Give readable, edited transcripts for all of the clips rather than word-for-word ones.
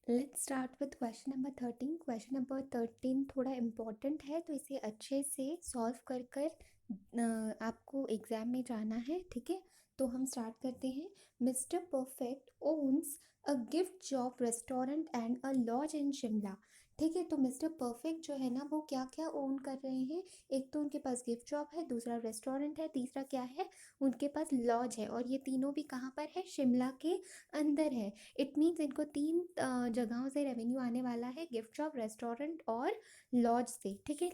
Let's start with question number 13। Question number 13 थोड़ा important है, तो इसे अच्छे से सॉल्व कर कर आपको एग्ज़ाम में जाना है। ठीक है, तो हम स्टार्ट करते हैं। Mister Perfect owns a gift shop, restaurant and a lodge in Shimla. ठीक है, तो मिस्टर परफेक्ट जो है ना, वो क्या क्या ओन कर रहे हैं। एक तो उनके पास गिफ्ट शॉप है, दूसरा रेस्टोरेंट है, तीसरा क्या है, उनके पास लॉज है। और ये तीनों भी कहाँ पर है, शिमला के अंदर है। इट मीन्स इनको तीन जगहों से रेवेन्यू आने वाला है, गिफ्ट शॉप, रेस्टोरेंट और लॉज से। ठीक है,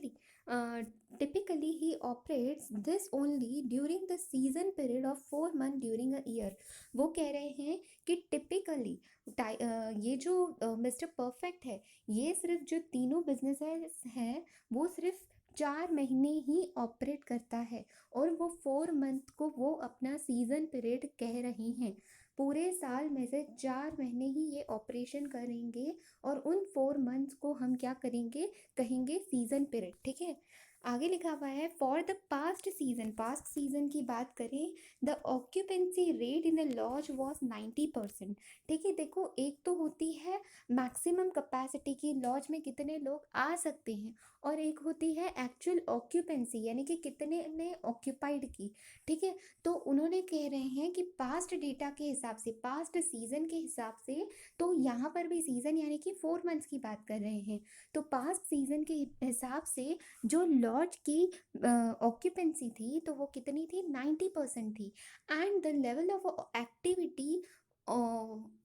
typically he operates this only during the season period of 4 month during a year. वो कह रहे हैं कि टिपिकली ये जो मिस्टर परफेक्ट है, ये सिर्फ जो तीनों बिजनेसेस हैं वो सिर्फ 4 महीने ही ऑपरेट करता है, और वो 4 मंथ को वो अपना सीजन पीरियड कह रही हैं। पूरे साल में से 4 महीने ही ये ऑपरेशन करेंगे, और उन 4 मंथ्स को हम क्या करेंगे, कहेंगे सीजन पीरियड। ठीक है, आगे लिखा हुआ है for the past season. Past season की बात करें, the occupancy rate in the lodge was 90%। ठीक है, देखो एक तो होती है मैक्सिमम कैपेसिटी की, लॉज में कितने लोग आ सकते हैं, और एक होती है एक्चुअल ऑक्यूपेंसी, यानी कि कितने ने ऑक्यूपाइड की। ठीक है, तो उन्होंने कह रहे हैं कि पास्ट डेटा के हिसाब से, पास्ट सीजन के हिसाब से, तो यहाँ पर भी सीजन यानी कि 4 मंथ्स की बात कर रहे हैं, तो पास्ट सीजन के हिसाब से जो लॉज की ऑक्यूपेंसी थी, तो वो कितनी थी, 90% थी। And the level of activity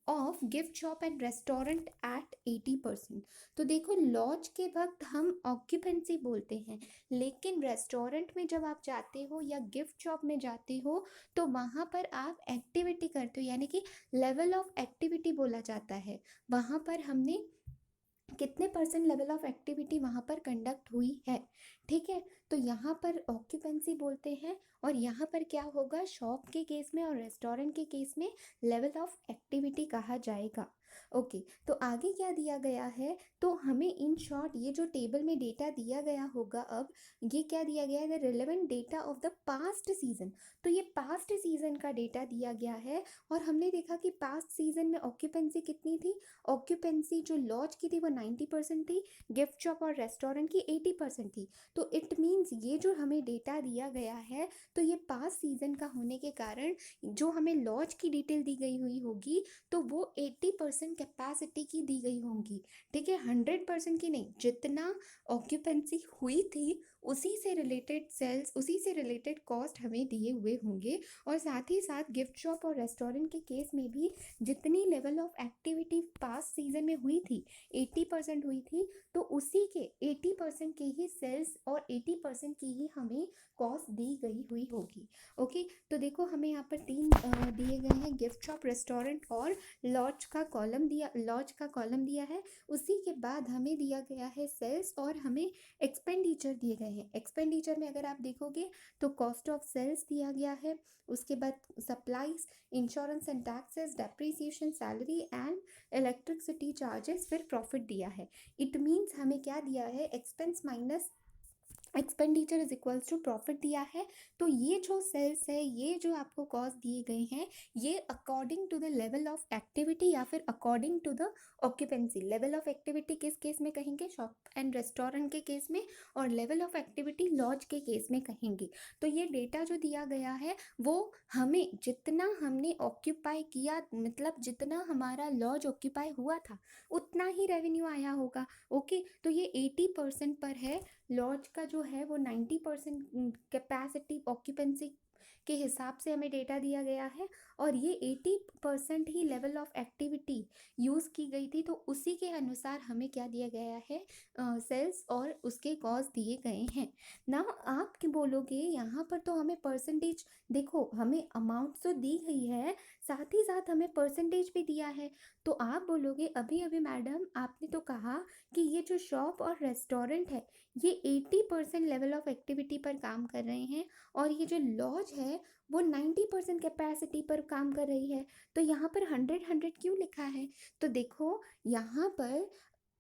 of gift shop and restaurant eight 80%। तो देखो लॉज के वक्त हम ऑक्यूपेंसी बोलते हैं, लेकिन रेस्टोरेंट में जब आप जाते हो या गिफ्ट शॉप में जाते हो, तो वहाँ पर आप एक्टिविटी करते हो, यानी कि लेवल ऑफ एक्टिविटी बोला जाता है। वहाँ पर हमने कितने परसेंट लेवल ऑफ एक्टिविटी वहाँ पर कंडक्ट हुई है। ठीक है, तो यहाँ पर ऑक्यूपेंसी बोलते हैं, और यहाँ पर क्या होगा, शॉप के केस में और रेस्टोरेंट के केस में लेवल ऑफ एक्टिविटी कहा जाएगा। ओके, तो आगे क्या दिया गया है, तो हमें इन शॉर्ट ये जो टेबल में डेटा दिया गया होगा, अब ये क्या दिया गया है, the relevant data of the past season. तो ये पास्ट सीजन का डेटा दिया गया है, और हमने देखा कि पास्ट सीजन में ऑक्यूपेंसी कितनी थी। ऑक्यूपेंसी जो लॉज की थी वो 90% थी, गिफ्ट शॉप और रेस्टोरेंट की 80% थी। तो इट मीन्स ये जो हमें डेटा दिया गया है, तो ये पास्ट सीजन का होने के कारण जो हमें लॉज की डिटेल दी गई हुई होगी, तो वो 80% कैपेसिटी की दी गई होंगी। ठीक है, 100% की नहीं, जितना ऑक्यूपेंसी हुई थी उसी से रिलेटेड सेल्स, उसी से रिलेटेड कॉस्ट हमें दिए हुए होंगे। और साथ ही साथ गिफ्ट शॉप और रेस्टोरेंट के केस में भी जितनी level of activity past season में हुई थी, 80% हुई थी, तो उसी के 80% के ही सेल्स और 80% की ही हमें कॉस्ट दी गई हुई होगी। ओके, तो देखो हमें यहाँ पर तीन दिए गए हैं, गिफ्ट शॉप, रेस्टोरेंट और लॉज का कॉलम दिया है। उसी के बाद हमें दिया गया है सेल्स, और हमें एक्सपेंडिचर दिए गए हैं। एक्सपेंडिचर में अगर आप देखोगे तो कॉस्ट ऑफ सेल्स दिया गया है, उसके बाद supplies, insurance and taxes, depreciation, salary and electricity charges, फिर प्रॉफिट दिया है। इट मीन्स हमें क्या दिया है, expense minus expenditure is equals to profit दिया है। तो ये जो सेल्स है, ये जो आपको कॉस्ट दिए गए हैं, ये according to the level of activity या फिर according to the occupancy. Level of activity किस केस में कहेंगे, शॉप एंड रेस्टोरेंट के केस में, और लेवल ऑफ एक्टिविटी लॉज के केस में कहेंगे। तो ये डेटा जो दिया गया है, वो हमें जितना हमने ऑक्यूपाई किया, मतलब जितना हमारा लॉज ऑक्यूपाई हुआ था, उतना ही रेवेन्यू आया होगा। ओके, तो ये 80% पर है, लॉज का जो है वो 90% कैपेसिटी ऑक्यूपेंसी के हिसाब से हमें डेटा दिया गया है, और ये 80% ही लेवल ऑफ एक्टिविटी यूज़ की गई थी, तो उसी के अनुसार हमें क्या दिया गया है, सेल्स और उसके कॉस्ट दिए गए हैं ना। आप क्या बोलोगे, यहाँ पर तो हमें परसेंटेज, देखो हमें अमाउंट तो दी गई है, साथ ही साथ हमें परसेंटेज भी दिया है। तो आप बोलोगे अभी अभी मैडम आपने तो कहा कि ये जो शॉप और रेस्टोरेंट है, ये 80% लेवल ऑफ एक्टिविटी पर काम कर रहे हैं, और ये जो लॉज है वो 90% कैपेसिटी पर काम कर रही है। तो यहाँ पर 100 100 क्यों लिखा है, तो देखो यहाँ पर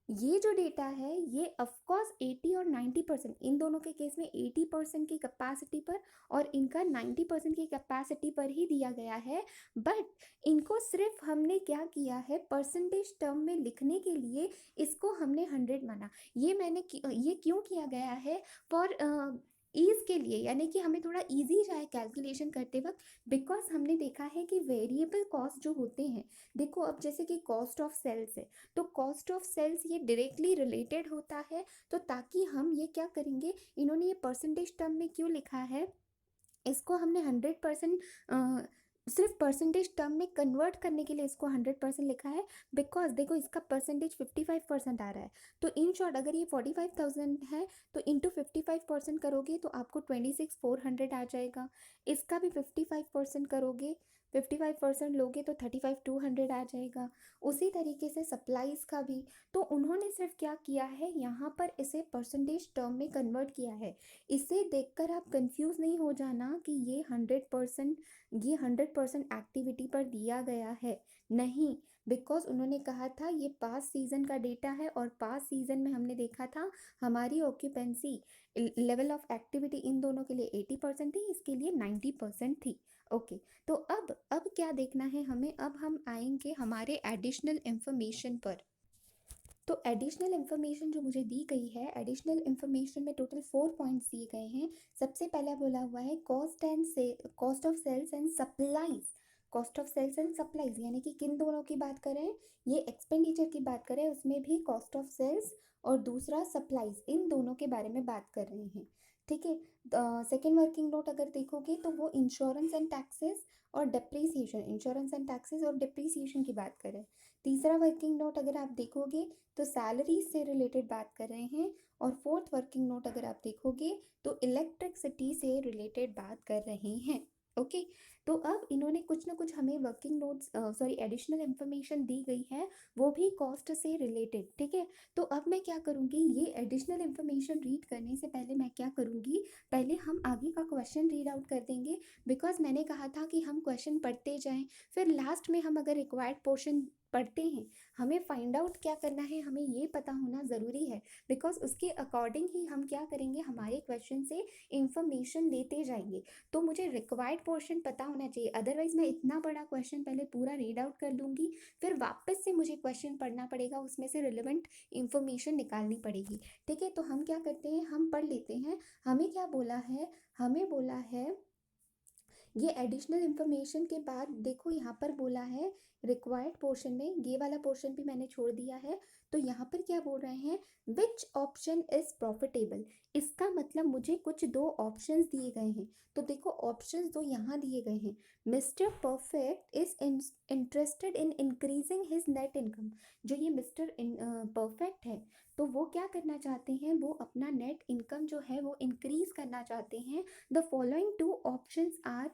ये जो डेटा है ये ऑफ कोर्स 80 और 90%, इन दोनों के केस में 80% की कैपेसिटी पर और इनका 90% की कैपेसिटी पर ही दिया गया है। बट इनको सिर्फ हमने क्या किया है, परसेंटेज टर्म में लिखने के लिए इसको हमने 100 माना। ये क्यों किया गया है, फॉर ईज के लिए, यानी कि हमें थोड़ा इजी जाए कैलकुलेशन करते वक्त। बिकॉज हमने देखा है कि वेरिएबल कॉस्ट जो होते हैं, देखो अब जैसे कि कॉस्ट ऑफ सेल्स है, तो कॉस्ट ऑफ सेल्स ये डायरेक्टली रिलेटेड होता है। तो ताकि हम ये क्या करेंगे, इन्होंने ये परसेंटेज टर्म में क्यों लिखा है, इसको हमने 100% सिर्फ परसेंटेज टर्म में कन्वर्ट करने के लिए इसको 100% लिखा है। बिकॉज देखो इसका परसेंटेज 55% आ रहा है, तो इन शॉर्ट अगर ये 45,000 है तो इंटू 55% करोगे तो आपको 26,400 आ जाएगा। इसका भी 55% करोगे, 55% लोगे तो 35,200 आ जाएगा। उसी तरीके से सप्लाईज का भी। तो उन्होंने सिर्फ क्या किया है, यहाँ पर इसे परसेंटेज टर्म में कन्वर्ट किया है। इसे देखकर आप कंफ्यूज नहीं हो जाना कि ये 100% एक्टिविटी पर दिया गया है, नहीं। बिकॉज उन्होंने कहा था ये पास सीजन का डेटा है, और पास सीजन में हमने देखा था हमारी ऑक्यूपेंसी लेवल ऑफ एक्टिविटी इन दोनों के लिए 80% थी, इसके लिए 90% थी। ओके, तो अब क्या देखना है हमें, अब हम आएंगे हमारे एडिशनल इंफॉर्मेशन पर। तो एडिशनल इन्फॉर्मेशन जो मुझे दी गई है, एडिशनल इन्फॉर्मेशन में टोटल 4 पॉइंट्स दिए गए हैं। सबसे पहला बोला हुआ है cost of sales and supplies. Cost of sales and supplies यानी कि किन दोनों की बात करें, ये एक्सपेंडिचर की बात करें, उसमें भी कॉस्ट ऑफ सेल्स और दूसरा सप्लाईज, इन दोनों के बारे में बात कर रहे हैं। ठीक है। सेकेंड वर्किंग नोट अगर देखोगे तो वो इंश्योरेंस एंड टैक्सेस और डिप्रिसिएशन, इंश्योरेंस एंड टैक्सेस और डिप्रिसिएशन की बात करें। तीसरा वर्किंग नोट अगर आप देखोगे तो सैलरी से रिलेटेड बात कर रहे हैं। और फोर्थ वर्किंग नोट अगर आप देखोगे तो इलेक्ट्रिसिटी से रिलेटेड बात कर रहे हैं। ओके, तो अब इन्होंने कुछ ना कुछ हमें वर्किंग नोट्स एडिशनल इंफॉर्मेशन दी गई है, वो भी कॉस्ट से रिलेटेड। ठीक है, तो अब मैं क्या करूँगी, ये एडिशनल इंफॉर्मेशन रीड करने से पहले मैं क्या करूँगी, पहले हम आगे का क्वेश्चन रीड आउट कर देंगे। बिकॉज मैंने कहा था कि हम क्वेश्चन पढ़ते जाएं, फिर लास्ट में हम अगर रिक्वायर्ड पोर्शन पढ़ते हैं, हमें फाइंड आउट क्या करना है, हमें ये पता होना ज़रूरी है। बिकॉज उसके अकॉर्डिंग ही हम क्या करेंगे, हमारे क्वेश्चन से इंफॉर्मेशन लेते जाएंगे। तो मुझे रिक्वायर्ड पोर्शन पता होना चाहिए, अदरवाइज मैं इतना बड़ा क्वेश्चन पहले पूरा रीड आउट कर लूँगी, फिर वापस से मुझे क्वेश्चन पढ़ना पड़ेगा, उसमें से रिलेवेंट इंफॉर्मेशन निकालनी पड़ेगी। ठीक है, तो हम क्या करते हैं, हम पढ़ लेते हैं। हमें क्या बोला है, हमें बोला है ये एडिशनल इंफॉर्मेशन के बाद देखो यहाँ पर बोला है रिक्वायर्ड पोर्शन में, ये वाला पोर्शन भी मैंने छोड़ दिया है। तो यहाँ पर क्या बोल रहे हैं, विच ऑप्शन इज प्रॉफिटेबल। इसका मतलब मुझे कुछ दो ऑप्शंस दिए गए हैं। तो देखो ऑप्शंस दो यहाँ दिए गए हैं, mister perfect is interested in increasing his net income. जो ये मिस्टर परफेक्ट है, तो वो क्या करना चाहते हैं, वो अपना नेट इनकम जो है वो इंक्रीज करना चाहते हैं। The following two options are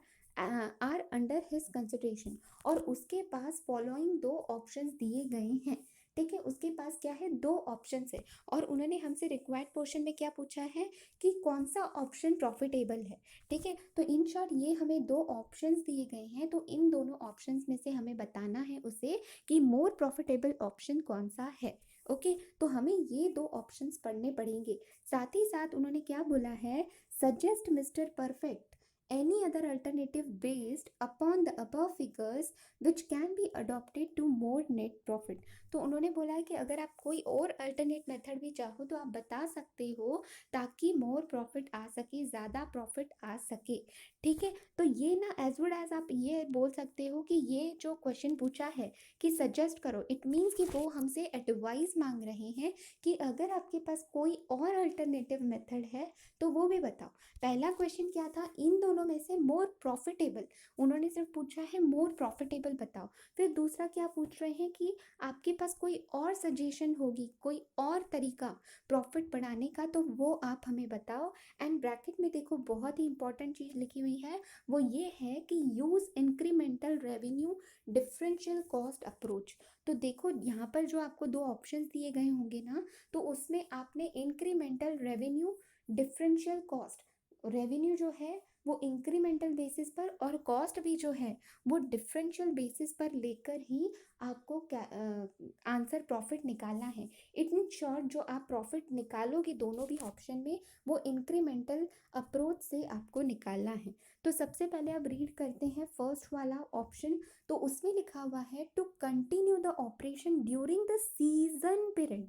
under his consideration. और उसके पास फॉलोइंग दो ऑप्शंस दिए गए हैं। ठीक है, उसके पास क्या है, दो ऑप्शंस है। और उन्होंने हमसे रिक्वायर्ड पोर्शन में क्या पूछा है कि कौन सा ऑप्शन प्रॉफिटेबल है। ठीक है, तो इन शॉर्ट ये हमें दो ऑप्शंस दिए गए हैं, तो इन दोनों ऑप्शंस में से हमें बताना है उसे कि मोर प्रॉफिटेबल ऑप्शन कौन सा है। ओके, तो हमें ये दो ऑप्शंस पढ़ने पड़ेंगे। साथ ही साथ उन्होंने क्या बोला है, suggest mister perfect any other alternative based upon the above figures which can be adopted to more net profit। तो उन्होंने बोला है कि अगर आप कोई और अल्टरनेट मेथड भी चाहो तो आप बता सकते हो, ताकि मोर प्रॉफिट आ सके, ज़्यादा प्रॉफिट आ सके। ठीक है, तो ये ना एज गुड एज आप ये बोल सकते हो कि ये जो क्वेश्चन पूछा है कि सजेस्ट करो, इट मीन्स कि वो हमसे एडवाइस मांग रहे हैं कि अगर आपके पास कोई और अल्टरनेटिव मेथड है तो वो भी बताओ। पहला क्वेश्चन क्या था, इन दोनों में से मोर प्रॉफिटेबल, उन्होंने सिर्फ पूछा है मोर प्रॉफिटेबल बताओ। फिर दूसरा क्या पूछ रहे हैं कि आपके पास कोई और सजेशन होगी, कोई और तरीका प्रॉफिट बढ़ाने का, तो वो आप हमें बताओ। एंड ब्रैकेट में देखो बहुत ही इंपॉर्टेंट चीज़ लिखी हुई है, वो ये है कि use incremental revenue differential cost approach. तो देखो यहाँ पर जो आपको दो ऑप्शंस दिए गए होंगे ना, तो उसमें आपने incremental revenue differential cost, revenue जो है वो इंक्रीमेंटल बेसिस पर, और कॉस्ट भी जो है वो डिफरेंशियल बेसिस पर लेकर ही आपको आंसर प्रॉफिट निकालना है। इन शॉर्ट जो आप प्रॉफिट निकालोगे दोनों भी ऑप्शन में, वो इंक्रीमेंटल अप्रोच से आपको निकालना है। तो सबसे पहले आप रीड करते हैं फर्स्ट वाला ऑप्शन। तो उसमें लिखा हुआ है to continue the operation during the season period.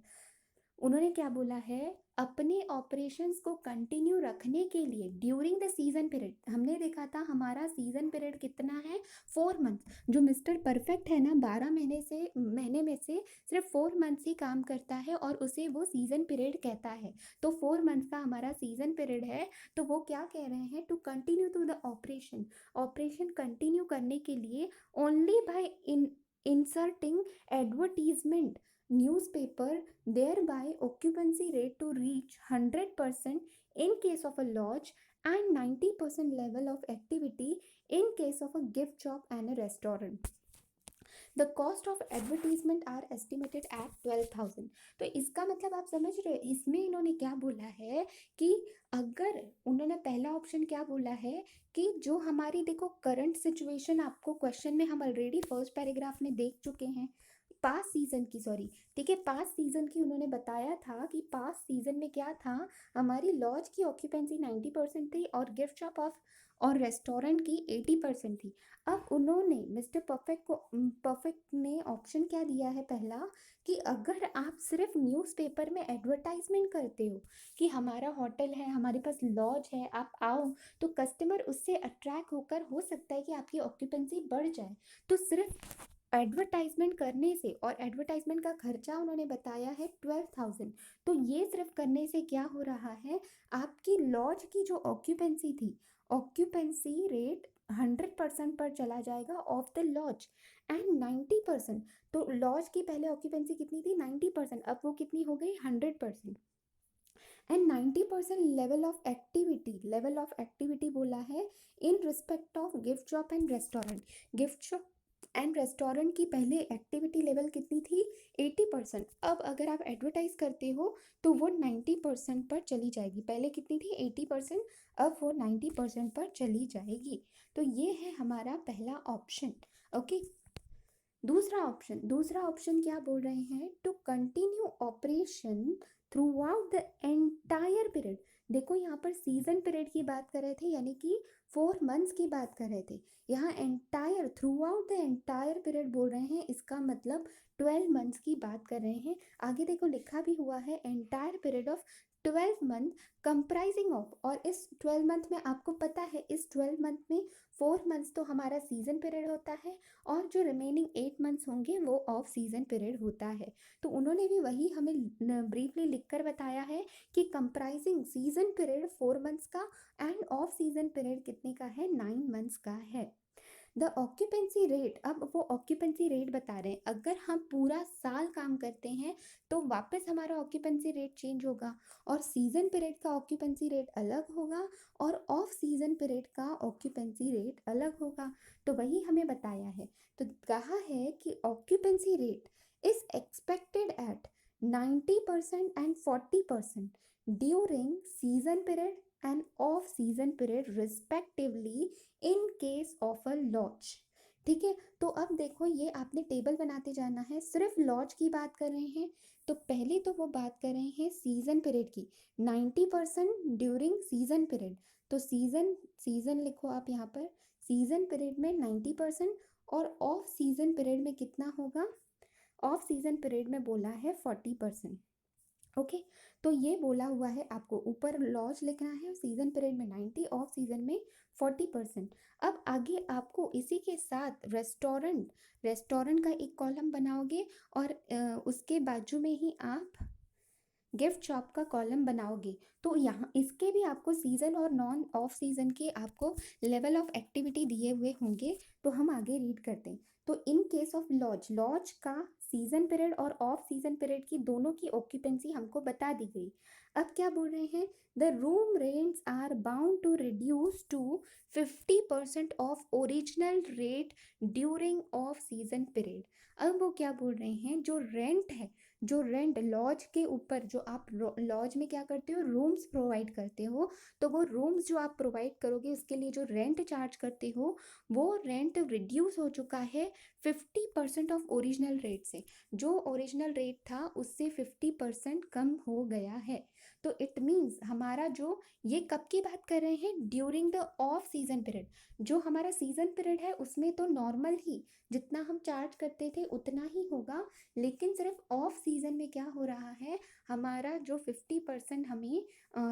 उन्होंने क्या बोला है, अपने ऑपरेशंस को कंटिन्यू रखने के लिए ड्यूरिंग द सीजन पीरियड। हमने देखा था हमारा सीजन पीरियड कितना है, 4 मंथ। जो मिस्टर परफेक्ट है ना, 12 महीने में से सिर्फ 4 मंथ्स ही काम करता है और उसे वो सीजन पीरियड कहता है। तो 4 मंथ का हमारा सीजन पीरियड है। तो वो क्या कह रहे हैं, to continue to the operation, operation continue करने के लिए only by inserting advertisement newspaper, thereby occupancy rate to reach 100% in case of a lodge and 90% level of activity in case of a gift shop and a restaurant. The cost of advertisement are estimated at 12,000। तो इसका मतलब आप समझ रहे हो, इसमें इन्होंने क्या बोला है कि अगर उन्होंने पहला ऑप्शन क्या बोला है कि जो हमारी देखो करंट सिचुएशन, आपको क्वेश्चन में हम ऑलरेडी फर्स्ट पैराग्राफ में देख चुके हैं, पास सीजन की, सॉरी ठीक है, पास सीजन की उन्होंने बताया था कि पास सीजन में क्या था, हमारी लॉज की ऑक्यूपेंसी 90% थी और गिफ्ट शॉप ऑफ और रेस्टोरेंट की 80% थी। अब उन्होंने मिस्टर परफेक्ट ने ऑप्शन क्या दिया है, पहला कि अगर आप सिर्फ न्यूज़पेपर में एडवर्टाइजमेंट करते हो कि हमारा होटल है, हमारे पास लॉज है, आप आओ, तो कस्टमर उससे अट्रैक्ट होकर हो सकता है कि आपकी ऑक्यूपेंसी बढ़ जाए। तो सिर्फ एडवर्टाइजमेंट करने से, और एडवर्टाइजमेंट का खर्चा उन्होंने बताया है 12,000। तो ये सिर्फ करने से क्या हो रहा है, आपकी लॉज की जो ऑक्यूपेंसी थी, ऑक्यूपेंसी रेट 100% पर चला जाएगा ऑफ द लॉज एंड 90%। तो लॉज की पहले ऑक्यूपेंसी कितनी थी, 90%, अब वो कितनी हो गई, 100%। एंड 90% लेवल ऑफ एक्टिविटी बोला है in respect of gift shop and restaurant. Gift shop and restaurant की पहले एक्टिविटी लेवल कितनी थी, 80%। अब अगर आप एडवर्टाइज करते हो तो वो 90% पर चली जाएगी। पहले कितनी थी, 80%, अब वो 90% पर चली जाएगी। तो ये है हमारा पहला ऑप्शन। ओके, दूसरा ऑप्शन क्या बोल रहे हैं, to continue operation throughout the entire period. देखो यहाँ पर सीजन पीरियड की बात कर रहे थे, यानी कि 4 मंथ्स की बात कर रहे थे। यहाँ entire, through out the entire period बोल रहे हैं, इसका मतलब 12 मंथ्स की बात कर रहे हैं। आगे देखो लिखा भी हुआ है entire period of 12 month comprising of, और इस 12 मंथ में आपको पता है, इस 12 मंथ में 4 मंथ्स तो हमारा सीजन पीरियड होता है और जो रिमेनिंग 8 मंथ्स होंगे वो ऑफ सीजन पीरियड होता है। तो उन्होंने भी वही हमें ब्रीफली लिखकर बताया है कि कंप्राइजिंग सीजन पीरियड 4 मंथ्स का एंड ऑफ सीजन पीरियड कितने का है, 9 मंथ्स का है। द ऑक्यूपेंसी रेट, अब वो ऑक्यूपेंसी रेट बता रहे हैं, अगर हम पूरा साल काम करते हैं तो वापस हमारा ऑक्यूपेंसी रेट चेंज होगा, और सीजन पीरियड का ऑक्यूपेंसी रेट अलग होगा और ऑफ सीजन पीरियड का ऑक्यूपेंसी रेट अलग होगा। तो वही हमें बताया है। तो कहा है कि occupancy rate is expected at 90% and 40% during season period and off season period respectively in case of a lodge. ठीक है, तो अब देखो ये आपने टेबल बनाते जाना है, सिर्फ लॉज की बात कर रहे हैं। तो पहले तो वो बात कर रहे हैं सीजन पीरियड की, 90% ड्यूरिंग सीजन पीरियड। तो सीजन लिखो आप यहाँ पर, सीजन पीरियड में 90% और ऑफ सीजन पीरियड में कितना होगा, ऑफ सीजन पीरियड में बोला है 40%। ओके, तो ये बोला हुआ है, आपको ऊपर लॉज लिखना है, सीजन पीरियड में 90, ऑफ सीजन में 40%। अब आगे आपको इसी के साथ रेस्टोरेंट का एक कॉलम बनाओगे और उसके बाजू में ही आप गिफ्ट शॉप का कॉलम बनाओगे। तो यहाँ इसके भी आपको सीजन और नॉन ऑफ सीजन के आपको लेवल ऑफ एक्टिविटी दिए हुए होंगे। तो हम आगे रीड करते हैं। तो in case of lodge, lodge का सीजन पीरियड और ऑफ सीजन पीरियड की दोनों की ऑक्यूपेंसी हमको बता दी गई। अब क्या बोल रहे हैं, the room rents are bound to reduce to 50% of original rate during off season period. अब वो क्या बोल रहे हैं, जो रेंट है, जो रेंट लॉज के ऊपर, जो आप लॉज में क्या करते हो, रूम्स प्रोवाइड करते हो, तो वो रूम्स जो आप प्रोवाइड करोगे उसके लिए जो रेंट चार्ज करते हो, वो रेंट रिड्यूस हो चुका है 50% ऑफ ओरिजिनल रेट से। जो ओरिजिनल रेट था उससे 50% कम हो गया है। तो इट मीन्स हमारा जो, ये कब की बात कर रहे हैं, during the off season period. जो हमारा सीजन पीरियड है उसमें तो नॉर्मल ही जितना हम चार्ज करते थे उतना ही होगा, लेकिन सिर्फ ऑफ सीजन में क्या हो रहा है, हमारा जो 50% हमें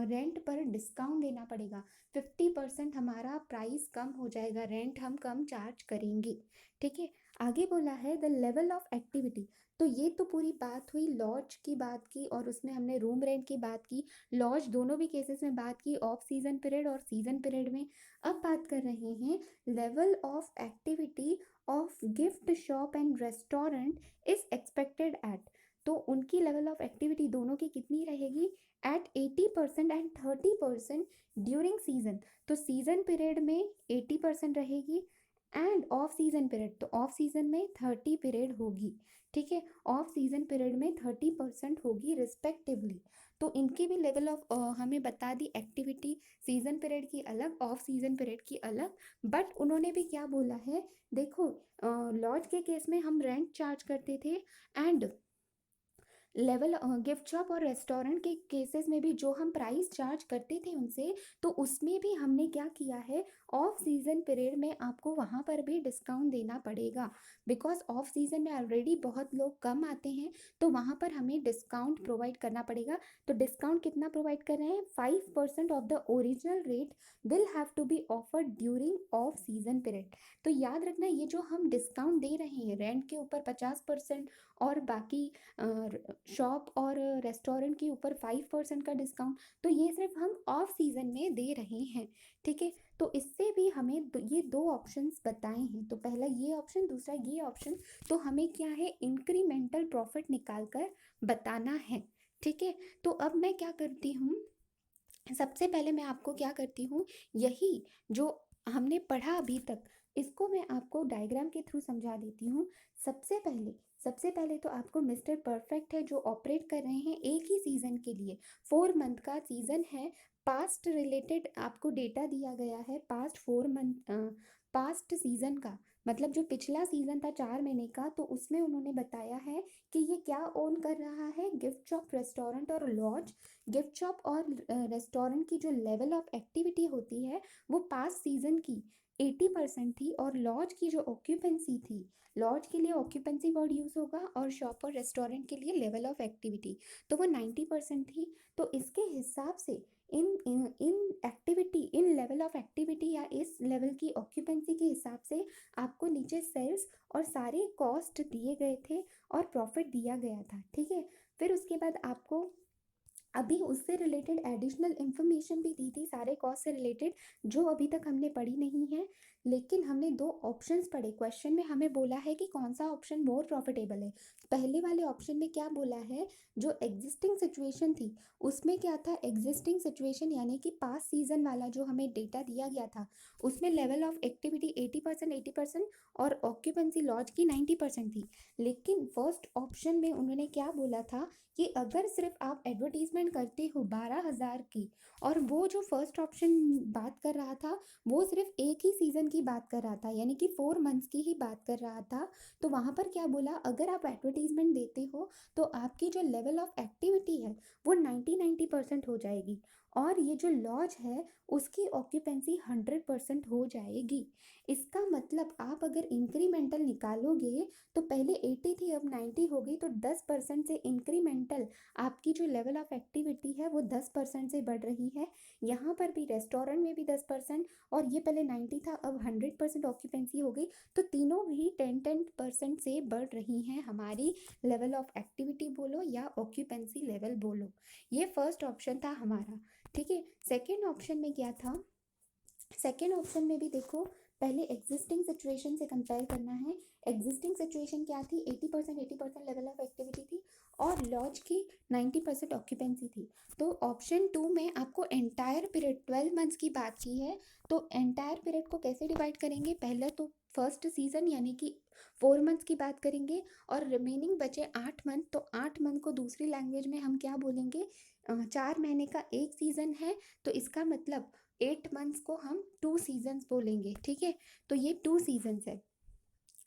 रेंट पर डिस्काउंट देना पड़ेगा, 50% हमारा प्राइस कम हो जाएगा, रेंट हम कम चार्ज करेंगे। ठीक है, आगे बोला है द लेवल ऑफ एक्टिविटी। तो ये तो पूरी बात हुई लॉज की बात की, और उसमें हमने रूम रेंट की बात की, लॉज दोनों भी केसेस में बात की, ऑफ सीजन पीरियड और सीजन पीरियड में। अब बात कर रहे हैं level of activity of gift shop and restaurant is expected at. तो उनकी लेवल ऑफ एक्टिविटी दोनों की कितनी रहेगी, एट 80% एंड 30% ड्यूरिंग सीजन। तो सीजन पीरियड में 80% रहेगी, एंड ऑफ सीजन पीरियड, तो ऑफ सीजन में 30 पीरियड होगी। ठीक है, ऑफ सीजन पीरियड में 30% होगी रिस्पेक्टिवली। तो इनकी भी लेवल ऑफ हमें बता दी एक्टिविटी, सीजन पीरियड की अलग, ऑफ सीजन पीरियड की अलग। बट उन्होंने भी क्या बोला है, देखो लॉज के केस में हम रेंट चार्ज करते थे, एंड लेवल गिफ्ट शॉप और रेस्टोरेंट के केसेस में भी जो हम प्राइस चार्ज करते थे उनसे, तो उसमें भी हमने क्या किया है, ऑफ सीजन पीरियड में आपको वहाँ पर भी डिस्काउंट देना पड़ेगा, बिकॉज ऑफ सीजन में ऑलरेडी बहुत लोग कम आते हैं, तो वहाँ पर हमें डिस्काउंट प्रोवाइड करना पड़ेगा। तो डिस्काउंट कितना प्रोवाइड कर रहे हैं, 5% of the original rate will have to be offered during off season period. तो याद रखना, ये जो हम डिस्काउंट दे रहे हैं रेंट के ऊपर 50% और बाकी शॉप और रेस्टोरेंट के ऊपर 5% का डिस्काउंट, तो ये सिर्फ हम ऑफ सीजन में दे रहे हैं। ठीक है, तो इससे भी हमें ये दो ऑप्शंस बताए हैं, तो पहला ये ऑप्शन, दूसरा ये ऑप्शन। तो हमें क्या है, इंक्रीमेंटल प्रॉफिट निकाल कर बताना है। ठीक है, तो अब मैं क्या करती हूँ, सबसे पहले मैं आपको क्या करती हूँ, यही जो हमने पढ़ा अभी तक, इसको मैं आपको डायग्राम के थ्रू समझा देती हूँ। सबसे पहले तो आपको मिस्टर परफेक्ट है जो ऑपरेट कर रहे हैं एक ही सीजन के लिए, 4 मंथ का सीजन है। पास्ट रिलेटेड आपको डेटा दिया गया है, पास्ट 4 मंथ, पास्ट सीजन का, मतलब जो पिछला सीजन था 4 महीने का, तो उसमें उन्होंने बताया है कि ये क्या ओन कर रहा है, गिफ्ट शॉप, रेस्टोरेंट और लॉज। गिफ्ट शॉप और रेस्टोरेंट की जो लेवल ऑफ एक्टिविटी होती है वो पास्ट सीजन की 80% थी, और लॉज की जो ऑक्यूपेंसी थी, लॉज के लिए ऑक्यूपेंसी वर्ड यूज़ होगा, और शॉप और रेस्टोरेंट के लिए लेवल ऑफ एक्टिविटी, तो वो 90% थी। तो इसके हिसाब से in in activity, in level of activity या इस लेवल की ऑक्यूपेंसी के हिसाब से आपको नीचे सेल्स और सारे कॉस्ट दिए गए थे और प्रॉफिट दिया गया था। ठीक है, फिर उसके बाद आपको अभी उससे रिलेटेड एडिशनल इन्फॉर्मेशन भी दी थी, सारे कॉस्ट से रिलेटेड, जो अभी तक हमने पढ़ी नहीं है, लेकिन हमने दो ऑप्शंस पढ़े। क्वेश्चन में हमें बोला है कि कौन सा ऑप्शन मोर प्रॉफिटेबल है। पहले वाले ऑप्शन में क्या बोला है, जो एग्जिस्टिंग सिचुएशन थी उसमें क्या था, एग्जिस्टिंग सिचुएशन यानी कि पास्ट सीजन वाला जो हमें डेटा दिया गया था, उसमें लेवल ऑफ एक्टिविटी 80% और ऑक्यूपेंसी लॉज की 90% थी। लेकिन फर्स्ट ऑप्शन में उन्होंने क्या बोला था कि अगर सिर्फ आप एडवर्टीजमेंट करते हो 12,000 की, और वो जो फर्स्ट ऑप्शन बात कर रहा था वो सिर्फ एक ही सीज़न की बात कर रहा था, यानी कि 4 मंथ्स की ही बात कर रहा था, तो वहाँ पर क्या बोला, अगर आप एडवर्टीजमेंट देते हो तो आपकी जो लेवल ऑफ एक्टिविटी है वो 90% हो जाएगी, और ये जो लॉज है उसकी ऑक्यूपेंसी 100% हो जाएगी। इसका मतलब आप अगर इंक्रीमेंटल निकालोगे तो पहले 80 थी अब 90 हो गई, तो 10% से इंक्रीमेंटल आपकी जो लेवल ऑफ एक्टिविटी है वो 10% से बढ़ रही है। यहाँ पर भी रेस्टोरेंट में भी 10%, और ये पहले 90 था अब 100% ऑक्यूपेंसी हो गई, तो तीनों भी 10% से बढ़ रही हैं हमारी लेवल ऑफ एक्टिविटी बोलो या ऑक्यूपेंसी लेवल बोलो। ये फर्स्ट ऑप्शन था हमारा। ठीक है, सेकेंड ऑप्शन में क्या था, सेकेंड ऑप्शन में भी देखो पहले एग्जिस्टिंग सिचुएशन से कंपेयर करना है। एग्जिस्टिंग सिचुएशन क्या थी, 80% लेवल ऑफ एक्टिविटी थी और लॉज की 90% ऑक्यूपेंसी थी। तो ऑप्शन 2 में आपको एंटायर पीरियड 12 मंथ्स की बात की है। तो एंटायर पीरियड को कैसे डिवाइड करेंगे, पहले तो फर्स्ट सीजन यानी कि 4 मंथ्स की बात करेंगे और रिमेनिंग बचे 8 मंथ। तो 8 मंथ को दूसरी लैंग्वेज में हम क्या बोलेंगे, 4 महीने का एक सीजन है, तो इसका मतलब 8 मंथ्स को हम 2 सीजन्स बोलेंगे। ठीक है, तो ये 2 सीजन्स है।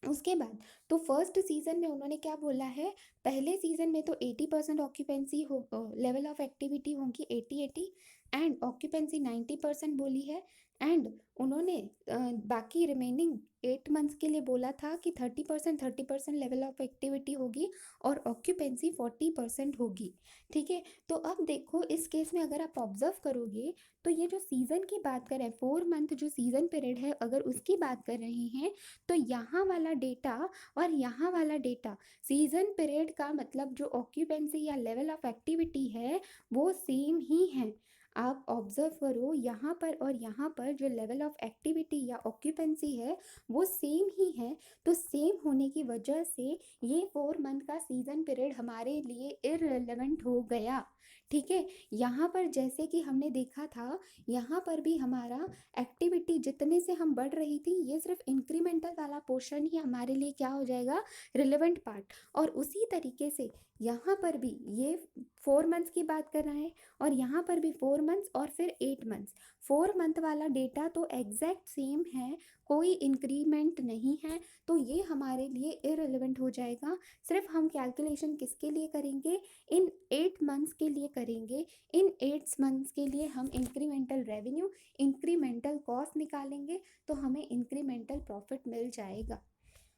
उसके बाद तो फर्स्ट सीजन में उन्होंने क्या बोला है, पहले सीजन में तो 80% ऑक्यूपेंसी हो, लेवल ऑफ एक्टिविटी होगी 80 एंड ऑक्यूपेंसी 90% बोली है। एंड उन्होंने बाकी रिमेनिंग 8 मंथ्स के लिए बोला था कि 30% लेवल ऑफ एक्टिविटी होगी और ऑक्यूपेंसी 40% होगी। ठीक है, तो अब देखो इस केस में अगर आप ऑब्जर्व करोगे तो ये जो सीज़न की बात करें, 4 मंथ जो सीज़न पीरियड है अगर उसकी बात कर रहे हैं, तो यहाँ वाला डेटा और यहाँ वाला डेटा, सीजन पीरियड का मतलब जो ऑक्यूपेंसी या लेवल ऑफ एक्टिविटी है वो सेम ही है। आप ऑब्जर्व करो यहाँ पर और यहाँ पर जो लेवल ऑफ एक्टिविटी या ऑक्यूपेंसी है वो सेम ही है। तो सेम होने की वजह से ये 4 मंथ का सीजन पीरियड हमारे लिए इररिलेवेंट हो गया। ठीक है, यहाँ पर जैसे कि हमने देखा था, यहाँ पर भी हमारा एक्टिविटी जितने से हम बढ़ रही थी, ये सिर्फ इंक्रीमेंटल वाला पोर्शन ही हमारे लिए क्या हो जाएगा, रिलेवेंट पार्ट। और उसी तरीके से यहाँ पर भी ये 4 मंथ्स की बात कर रहे हैं और यहाँ पर भी 4 मंथ्स और फिर 8 मंथ्स। 4 मंथ वाला डेटा तो एग्जैक्ट सेम है, कोई इंक्रीमेंट नहीं है, तो ये हमारे लिए इररिलेवेंट हो जाएगा। सिर्फ हम कैलकुलेशन किसके लिए करेंगे, इन 8 मंथ्स के लिए करेंगे। इन 8 मंथ्स के लिए हम इंक्रीमेंटल रेवेन्यू, इंक्रीमेंटल कॉस्ट निकालेंगे तो हमें इंक्रीमेंटल प्रॉफिट मिल जाएगा।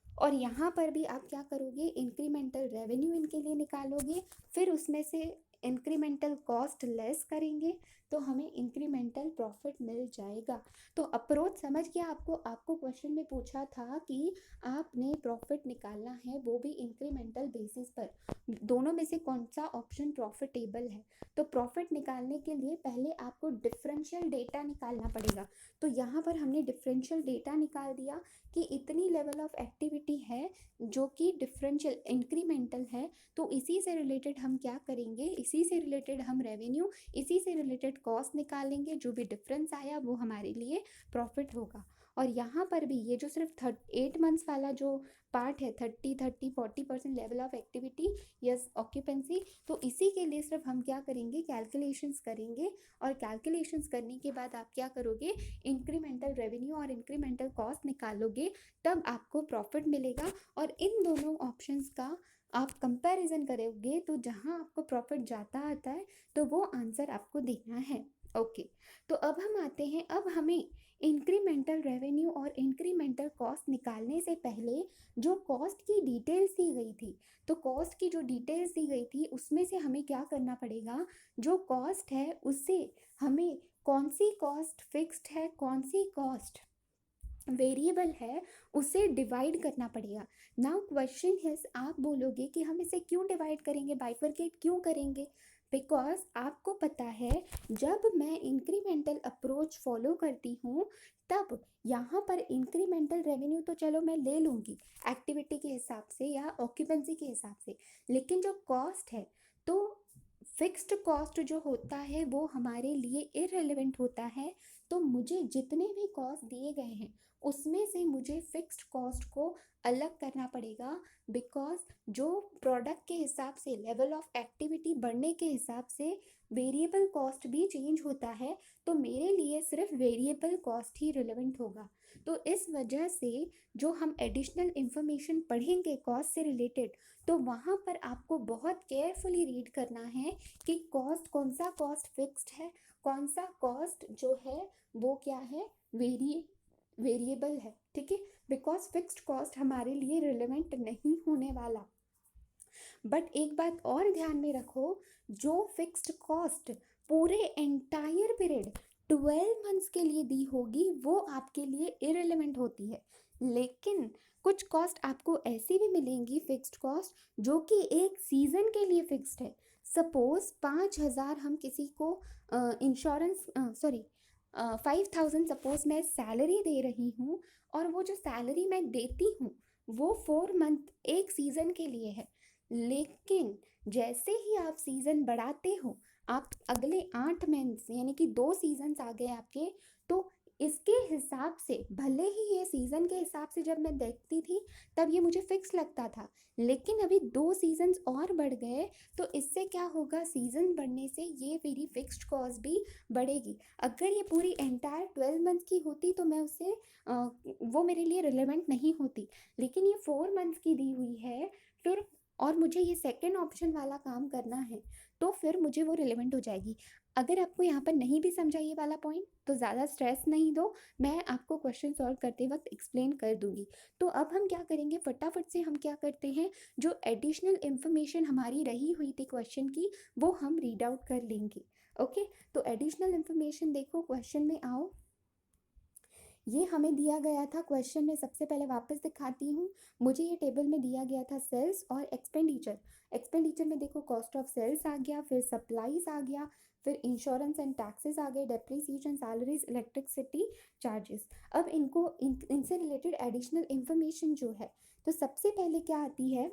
और यहाँ पर भी आप क्या करोगे, इंक्रीमेंटल रेवेन्यू इनके लिए निकालोगे, फिर उसमें से इंक्रीमेंटल कॉस्ट लेस करेंगे तो हमें इंक्रीमेंटल प्रॉफिट मिल जाएगा। तो अप्रोच समझ गया आपको। आपको क्वेश्चन में पूछा था कि आपने प्रॉफिट निकालना है वो भी इंक्रीमेंटल बेसिस पर, दोनों में से कौन सा ऑप्शन प्रॉफिटेबल है। तो प्रॉफिट निकालने के लिए पहले आपको डिफरेंशियल डेटा निकालना पड़ेगा। तो यहाँ पर हमने डिफरेंशियल डेटा निकाल दिया कि इतनी लेवल ऑफ एक्टिविटी है जो कि डिफरेंशियल इंक्रीमेंटल है। तो इसी से रिलेटेड हम क्या करेंगे, इसी से रिलेटेड हम रेवेन्यू, इसी से रिलेटेड कॉस्ट निकालेंगे, जो भी डिफरेंस आया वो हमारे लिए प्रॉफिट होगा। और यहाँ पर भी ये जो सिर्फ 8 मंथ्स वाला जो पार्ट है, 30-40% level of activity yes occupancy, तो इसी के लिए सिर्फ हम क्या करेंगे, कैलकुलेशंस करेंगे। और कैलकुलेशंस करने के बाद आप क्या करोगे, इंक्रीमेंटल रेवेन्यू और इंक्रीमेंटल कॉस्ट निकालोगे, तब आपको प्रॉफिट मिलेगा। और इन दोनों ऑप्शंस का आप कंपैरिजन करोगे तो जहां आपको प्रॉफिट जाता आता है तो वो आंसर आपको देना है। ओके, तो अब हम आते हैं, अब हमें इंक्रीमेंटल रेवेन्यू और इंक्रीमेंटल कॉस्ट निकालने से पहले जो कॉस्ट की डिटेल्स दी गई थी, तो कॉस्ट की जो डिटेल्स दी गई थी उसमें से हमें क्या करना पड़ेगा, जो कॉस्ट है उससे हमें कौन सी कॉस्ट फिक्स्ड है, कौन सी कॉस्ट वेरिएबल है, उसे डिवाइड करना पड़ेगा। नाउ क्वेश्चन है, आप बोलोगे कि हम इसे क्यों डिवाइड करेंगे, बाइफरकेट क्यों करेंगे, बिकॉज आपको पता है जब मैं इंक्रीमेंटल अप्रोच फॉलो करती हूँ तब यहाँ पर इंक्रीमेंटल रेवेन्यू तो चलो मैं ले लूँगी एक्टिविटी के हिसाब से या ऑक्यूपेंसी के हिसाब से, लेकिन जो कॉस्ट है तो फिक्स्ड कॉस्ट जो होता है वो हमारे लिए इररिलेवेंट होता है। तो मुझे जितने भी कॉस्ट दिए गए हैं उसमें से मुझे फिक्स्ड कॉस्ट को अलग करना पड़ेगा, बिकॉज जो प्रोडक्ट के हिसाब से, लेवल ऑफ एक्टिविटी बढ़ने के हिसाब से वेरिएबल कॉस्ट भी चेंज होता है, तो मेरे लिए सिर्फ वेरिएबल कॉस्ट ही रिलेवेंट होगा। तो इस वजह से जो हम एडिशनल इंफॉर्मेशन पढ़ेंगे कॉस्ट से रिलेटेड, तो वहाँ पर आपको बहुत केयरफुली रीड करना है कि कॉस्ट, कौन सा कॉस्ट फिक्स्ड है, कौन सा कॉस्ट जो है वो क्या है, वेरिएबल है। ठीक है, बिकॉज फिक्स्ड कॉस्ट हमारे लिए रिलेवेंट नहीं होने वाला। बट एक बात और ध्यान में रखो, जो फिक्स्ड कॉस्ट पूरे एंटायर पीरियड 12 मंथ्स के लिए दी होगी वो आपके लिए इररिलेवेंट होती है। लेकिन कुछ कॉस्ट आपको ऐसी भी मिलेंगी फिक्स्ड कॉस्ट जो कि एक सीजन के लिए फिक्स्ड है। सपोज 5,000 हम किसी को इंश्योरेंस, सॉरी, 5,000 सपोज मैं सैलरी दे रही हूँ, और वो जो सैलरी मैं देती हूँ वो 4 मंथ एक सीज़न के लिए है। लेकिन जैसे ही आप सीज़न बढ़ाते हो, आप अगले 8 मंथ्स यानी कि 2 सीजन्स आ गए आपके, तो इसके हिसाब से भले ही ये सीज़न के हिसाब से जब मैं देखती थी तब ये मुझे फिक्स लगता था, लेकिन अभी 2 सीजन्स और बढ़ गए, तो इससे क्या होगा, सीज़न बढ़ने से ये मेरी फिक्स्ड कॉस्ट भी बढ़ेगी। अगर ये पूरी एंटायर 12 मंथ की होती तो मैं उससे वो मेरे लिए रिलेवेंट नहीं होती, लेकिन ये 4 मंथ की दी हुई है, फिर और मुझे ये सेकंड ऑप्शन वाला काम करना है, तो फिर मुझे वो रिलेवेंट हो जाएगी। अगर आपको यहाँ पर नहीं भी समझा ये वाला पॉइंट तो ज़्यादा स्ट्रेस नहीं दो, मैं आपको क्वेश्चन सॉल्व करते वक्त एक्सप्लेन कर दूंगी। तो अब हम क्या करेंगे, फटाफट से हम क्या करते हैं, जो एडिशनल इन्फॉर्मेशन हमारी रही हुई थी क्वेश्चन की वो हम रीड आउट कर लेंगे। ओके, तो एडिशनल इन्फॉर्मेशन देखो, क्वेश्चन में आओ। ये हमें दिया गया था क्वेश्चन में, सबसे पहले वापस दिखाती हूँ। मुझे ये टेबल में दिया गया था सेल्स और एक्सपेंडिचर। एक्सपेंडिचर में देखो कॉस्ट ऑफ सेल्स आ गया, फिर सप्लाईज आ गया, फिर इंश्योरेंस एंड टैक्सेस आ गए, डेप्रिसिएशन, सैलरीज, इलेक्ट्रिसिटी चार्जेस। अब इनसे रिलेटेड एडिशनल इंफॉर्मेशन जो है, तो सबसे पहले क्या आती है,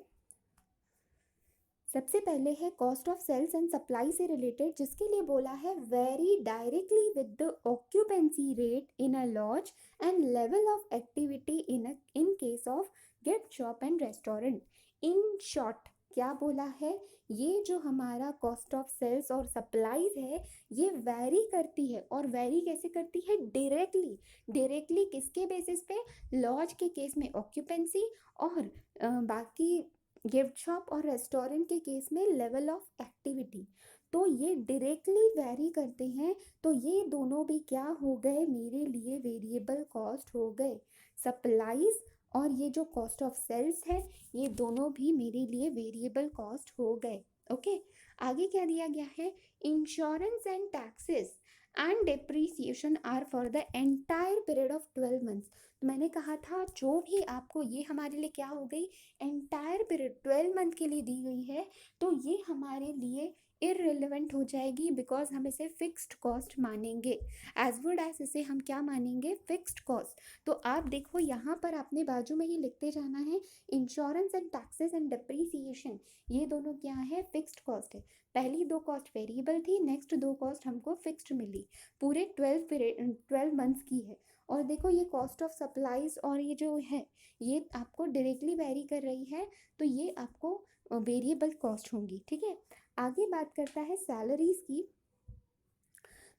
सबसे पहले है cost of sales and supply से रिलेटेड, जिसके लिए बोला है very directly with the occupancy rate in a lodge and level of activity in case of gift shop and restaurant. In short क्या बोला है, ये जो हमारा कॉस्ट ऑफ सेल्स और सप्लाईज है ये वेरी करती है, और वेरी कैसे करती है, डायरेक्टली। डायरेक्टली किसके बेसिस पे, लॉज के केस में ऑक्यूपेंसी, और बाकी गिफ्ट शॉप और रेस्टोरेंट के केस में लेवल ऑफ एक्टिविटी। तो ये डायरेक्टली वेरी करते हैं, तो ये दोनों भी क्या हो गए, मेरे लिए वेरिएबल कॉस्ट हो गए। सप्लाईज और ये जो कॉस्ट ऑफ सेल्स है ये दोनों भी मेरे लिए वेरिएबल कॉस्ट हो गए। ओके, आगे क्या दिया गया है, insurance and taxes and depreciation are for the entire period of 12 months. तो मैंने कहा था जो भी आपको, ये हमारे लिए क्या हो गई, एंटायर पीरियड 12 मंथ के लिए दी गई है, तो ये हमारे लिए इररिलेवेंट हो जाएगी, बिकॉज हम इसे फिक्स्ड कॉस्ट मानेंगे। एज गुड एज इसे हम क्या मानेंगे, फिक्स्ड कॉस्ट। तो आप देखो यहाँ पर आपने बाजू में ही लिखते जाना है, insurance and taxes and depreciation, ये दोनों क्या है, फिक्स्ड कॉस्ट है। पहली 2 कॉस्ट वेरिएबल थी, नेक्स्ट 2 कॉस्ट हमको फिक्स्ड मिली, पूरे 12 मंथ्स की है। और देखो ये कॉस्ट ऑफ सप्लाईज और ये जो है ये आपको डायरेक्टली वेरी कर रही है, तो ये आपको वेरिएबल कॉस्ट होंगी। ठीक है, आगे बात करता है सैलरीज की।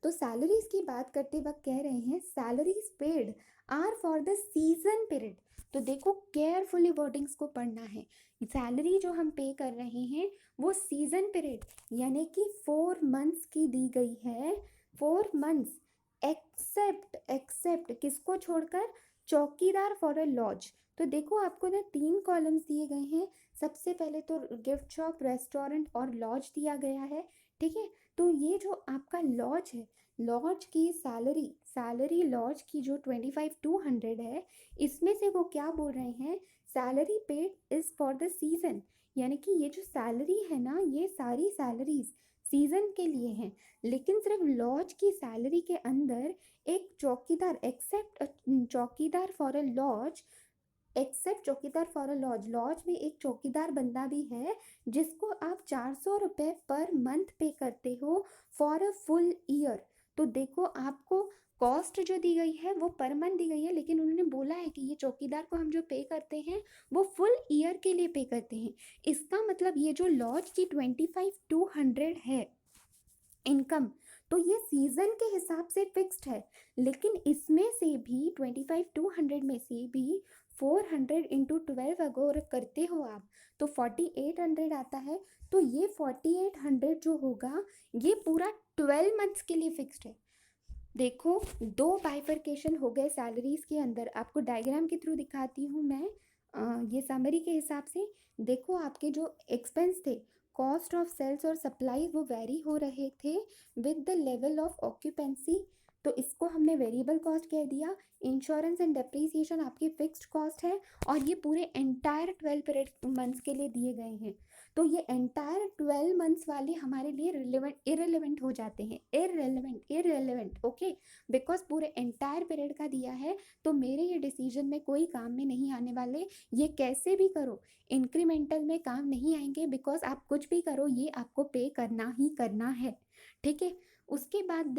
तो सैलरीज की बात करते वक्त कह रहे हैं salaries paid are for the season period. तो देखो केयरफुली वर्डिंग्स को पढ़ना है, सैलरी जो हम पे कर रहे हैं वो सीजन पीरियड यानी कि 4 मंथ्स की दी गई है, 4 मंथ्स, एक्सेप्ट एक्सेप्ट किसको छोड़कर, चौकीदार फॉर अ लॉज। तो देखो आपको ना 3 कॉलम्स दिए गए हैं, सबसे पहले तो गिफ्ट शॉप, रेस्टोरेंट और लॉज दिया गया है। ठीक है, तो ये जो आपका लॉज है, लॉज की सैलरी, सैलरी लॉज की जो 25,200 है, इसमें से वो क्या बोल रहे हैं, salary paid is for the season, यानी कि ये जो सैलरी है ना ये सारी सैलरीज सीजन के लिए हैं, लेकिन सिर्फ लॉज की सैलरी के अंदर एक चौकीदार, एक्सेप्ट चौकीदार फॉर अ लॉज, एक्सेप्ट चौकीदार फॉर अ लॉज, लॉज में एक चौकीदार बंदा भी है जिसको आप 400 रुपये पर मंथ पे करते हो फॉर अ फुल ईयर। तो देखो आपको कॉस्ट जो दी गई है वो पर मंथ दी गई है, लेकिन उन्होंने बोला है कि ये चौकीदार को हम जो पे करते हैं वो फुल ईयर के लिए पे करते हैं। इसका मतलब ये जो लॉज की 25,200 है इनकम, तो ये सीजन के हिसाब से फिक्स्ड है, लेकिन इसमें से भी 25,200 में से भी 400 इंटू 12 अगर करते हो आप तो 4800 आता है। तो ये 4800 जो होगा ये पूरा 12 मंथ्स के लिए फिक्स्ड है। देखो 2 बाइफरकेशन हो गए सैलरीज के अंदर, आपको डायग्राम के थ्रू दिखाती हूँ मैं। ये समरी के हिसाब से देखो आपके जो एक्सपेंस थे, कॉस्ट ऑफ सेल्स और सप्लाई वो वेरी हो रहे थे with the level of occupancy, तो इसको हमने वेरिएबल कॉस्ट कह दिया। इंश्योरेंस एंड डेप्रीसिएशन आपकी फिक्स्ड कॉस्ट है, और ये पूरे एंटायर 12 पीरियड मंथ्स के लिए दिए गए हैं। तो ये एंटायर 12 मंथ्स वाले हमारे लिए इरेलीवेंट हो जाते हैं, इरेलीवेंट, ओके, बिकॉज पूरे एंटायर पीरियड का दिया है, तो मेरे ये डिसीजन में कोई काम में नहीं आने वाले। ये कैसे भी करो इंक्रीमेंटल में काम नहीं आएंगे, बिकॉज आप कुछ भी करो ये आपको पे करना ही करना है, ठीक है। उसके बाद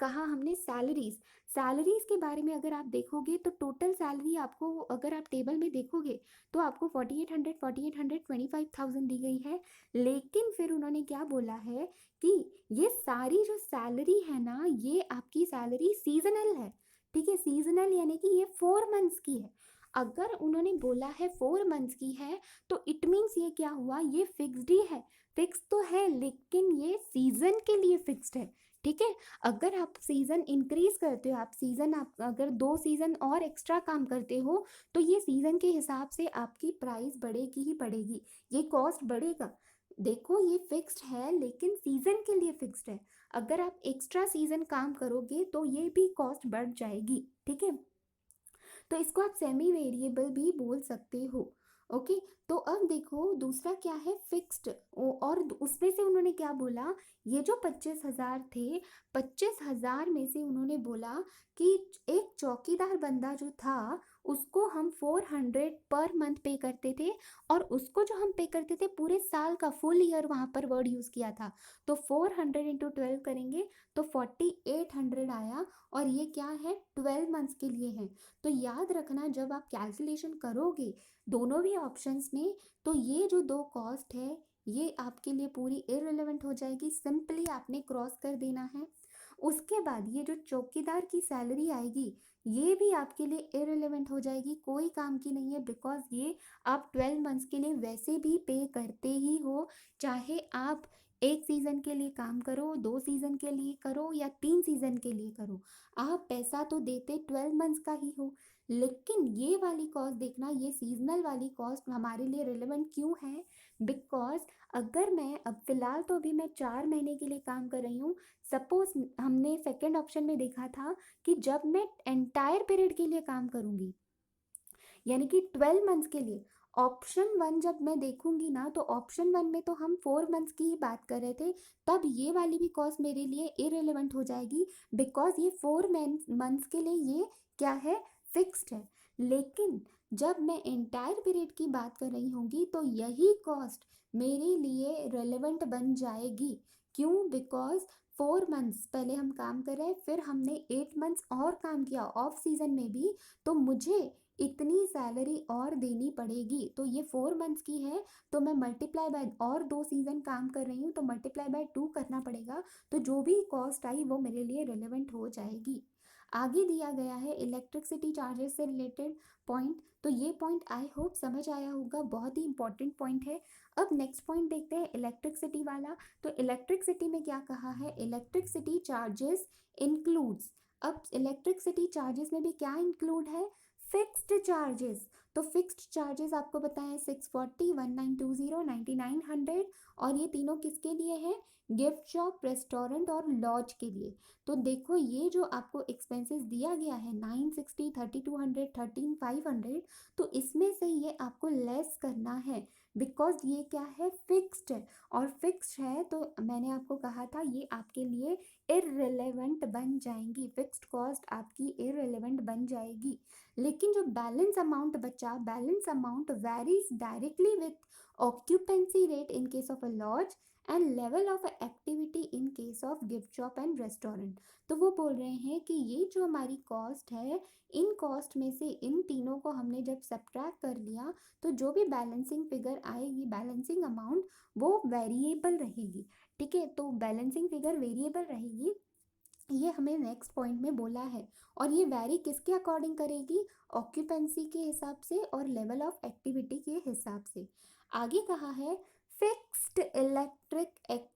कहा हमने सैलरीज के बारे में अगर आप देखोगे तो टोटल सैलरी आपको, अगर आप टेबल में देखोगे तो आपको 4800 25,000 दी गई है। लेकिन फिर उन्होंने क्या बोला है कि ये सारी जो सैलरी है ना, ये आपकी सैलरी सीजनल है, ठीक है, सीजनल यानी कि ये 4 मंथ्स की है। अगर उन्होंने बोला है 4 मंथ्स की है तो इट मीन्स ये क्या हुआ, ये फिक्स्ड ही है, फिक्स तो है लेकिन ये सीजन के लिए फिक्स्ड है, ठीक है। अगर आप सीजन इंक्रीज करते हो, आप अगर 2 सीजन और एक्स्ट्रा काम करते हो तो ये सीजन के हिसाब से आपकी प्राइस बढ़ेगी ही बढ़ेगी, ये कॉस्ट बढ़ेगा। देखो ये फिक्स्ड है लेकिन सीजन के लिए फिक्स्ड है, अगर आप एक्स्ट्रा सीजन काम करोगे तो ये भी कॉस्ट बढ़ जाएगी, ठीक है। तो इसको आप सेमी वेरिएबल भी बोल सकते हो, ओके। तो अब देखो दूसरा क्या है, फिक्स्ड। और उसमें से उन्होंने क्या बोला, ये जो 25,000 थे, 25,000 में से उन्होंने बोला कि एक चौकीदार बंदा जो था उसको हम 400 पर मंथ पे करते थे, और उसको जो हम पे करते थे पूरे साल का, फुल ईयर वहाँ पर वर्ड यूज़ किया था, तो 400 इंटू 12 करेंगे तो 4800 आया, और ये क्या है 12 मंथ्स के लिए है। तो याद रखना जब आप कैलकुलेशन करोगे दोनों भी ऑप्शंस में, तो ये जो दो कॉस्ट है ये आपके लिए पूरी इररिलेवेंट हो जाएगी, सिंपली आपने क्रॉस कर देना है। उसके बाद ये जो चौकीदार की सैलरी आएगी ये भी आपके लिए इररिलेवेंट हो जाएगी, कोई काम की नहीं है, बिकॉज ये आप 12 मंथ्स के लिए वैसे भी पे करते ही हो, चाहे आप 1 सीज़न के लिए काम करो, 2 सीज़न के लिए करो या 3 सीज़न के लिए करो, आप पैसा तो देते 12 मंथ्स का ही हो। लेकिन ये वाली कॉस्ट देखना, ये सीजनल वाली कॉस्ट हमारे लिए रिलेवेंट क्यों है, बिकॉज अगर मैं अब फिलहाल तो अभी मैं 4 महीने के लिए काम कर रही हूँ, सपोज हमने सेकेंड ऑप्शन में देखा था कि जब मैं एंटायर पीरियड के लिए काम करूँगी यानी कि 12 मंथ्स के लिए, ऑप्शन 1 जब मैं देखूंगी ना तो ऑप्शन 1 में तो हम 4 मंथ्स की ही बात कर रहे थे, तब ये वाली भी कॉस्ट मेरे लिए इरेलीवेंट हो जाएगी, बिकॉज ये 4 मंथ्स के लिए ये क्या है, फिक्स्ड है। लेकिन जब मैं एंटायर पीरियड की बात कर रही होंगी तो यही कॉस्ट मेरे लिए रेलेवेंट बन जाएगी, क्यों, बिकॉज 4 मंथ्स पहले हम काम कर रहे हैं, फिर हमने 8 मंथ्स और काम किया ऑफ सीजन में भी, तो मुझे इतनी सैलरी और देनी पड़ेगी। तो ये 4 मंथ्स की है, तो मैं मल्टीप्लाई बाय, और 2 सीज़न काम कर रही हूँ तो मल्टीप्लाई बाय 2 करना पड़ेगा, तो जो भी कॉस्ट आई वो मेरे लिए रिलेवेंट हो जाएगी। आगे दिया गया है इलेक्ट्रिसिटी चार्जेस से रिलेटेड पॉइंट, तो ये पॉइंट आई होप समझ आया होगा, बहुत ही इंपॉर्टेंट पॉइंट है। अब नेक्स्ट पॉइंट देखते हैं इलेक्ट्रिसिटी वाला। तो इलेक्ट्रिसिटी में क्या कहा है, इलेक्ट्रिसिटी चार्जेस इंक्लूड्स, अब इलेक्ट्रिसिटी चार्जेस में भी क्या इंक्लूड है, फिक्स्ड चार्जेस। तो फिक्स्ड चार्जेस आपको बताएं 640, 1920, 9900, और ये तीनों किसके लिए है, गिफ्ट शॉप, रेस्टोरेंट और लॉज के लिए। तो देखो ये जो आपको एक्सपेंसेस दिया गया है 960, 3200, 13500, तो इसमें से ये आपको लेस करना है, बिकॉज ये क्या है, फिक्स्ड है, और फिक्स्ड है तो मैंने आपको कहा था ये आपके लिए इररिलेवेंट बन जाएंगी, फिक्स्ड कॉस्ट आपकी इररिलेवेंट बन जाएगी। लेकिन जो बैलेंस अमाउंट बचा, balance amount varies directly with occupancy rate in case of a lodge and level of activity in case of gift shop and restaurant. तो वो बोल रहे हैं कि ये जो हमारी कॉस्ट है, इन कॉस्ट में से इन तीनों को हमने जब सब्ट्रैक्ट कर लिया तो जो भी बैलेंसिंग फिगर आएगी, बैलेंसिंग अमाउंट, वो वेरिएबल रहेगी, ठीक है। तो बैलेंसिंग फिगर वेरिएबल रहेगी, ये हमें नेक्स्ट पॉइंट में बोला है, और ये वैरी किसके अकॉर्डिंग करेगी, ऑक्यूपेंसी के हिसाब से और लेवल ऑफ एक्टिविटी के हिसाब से। आगे कहा है fixed electric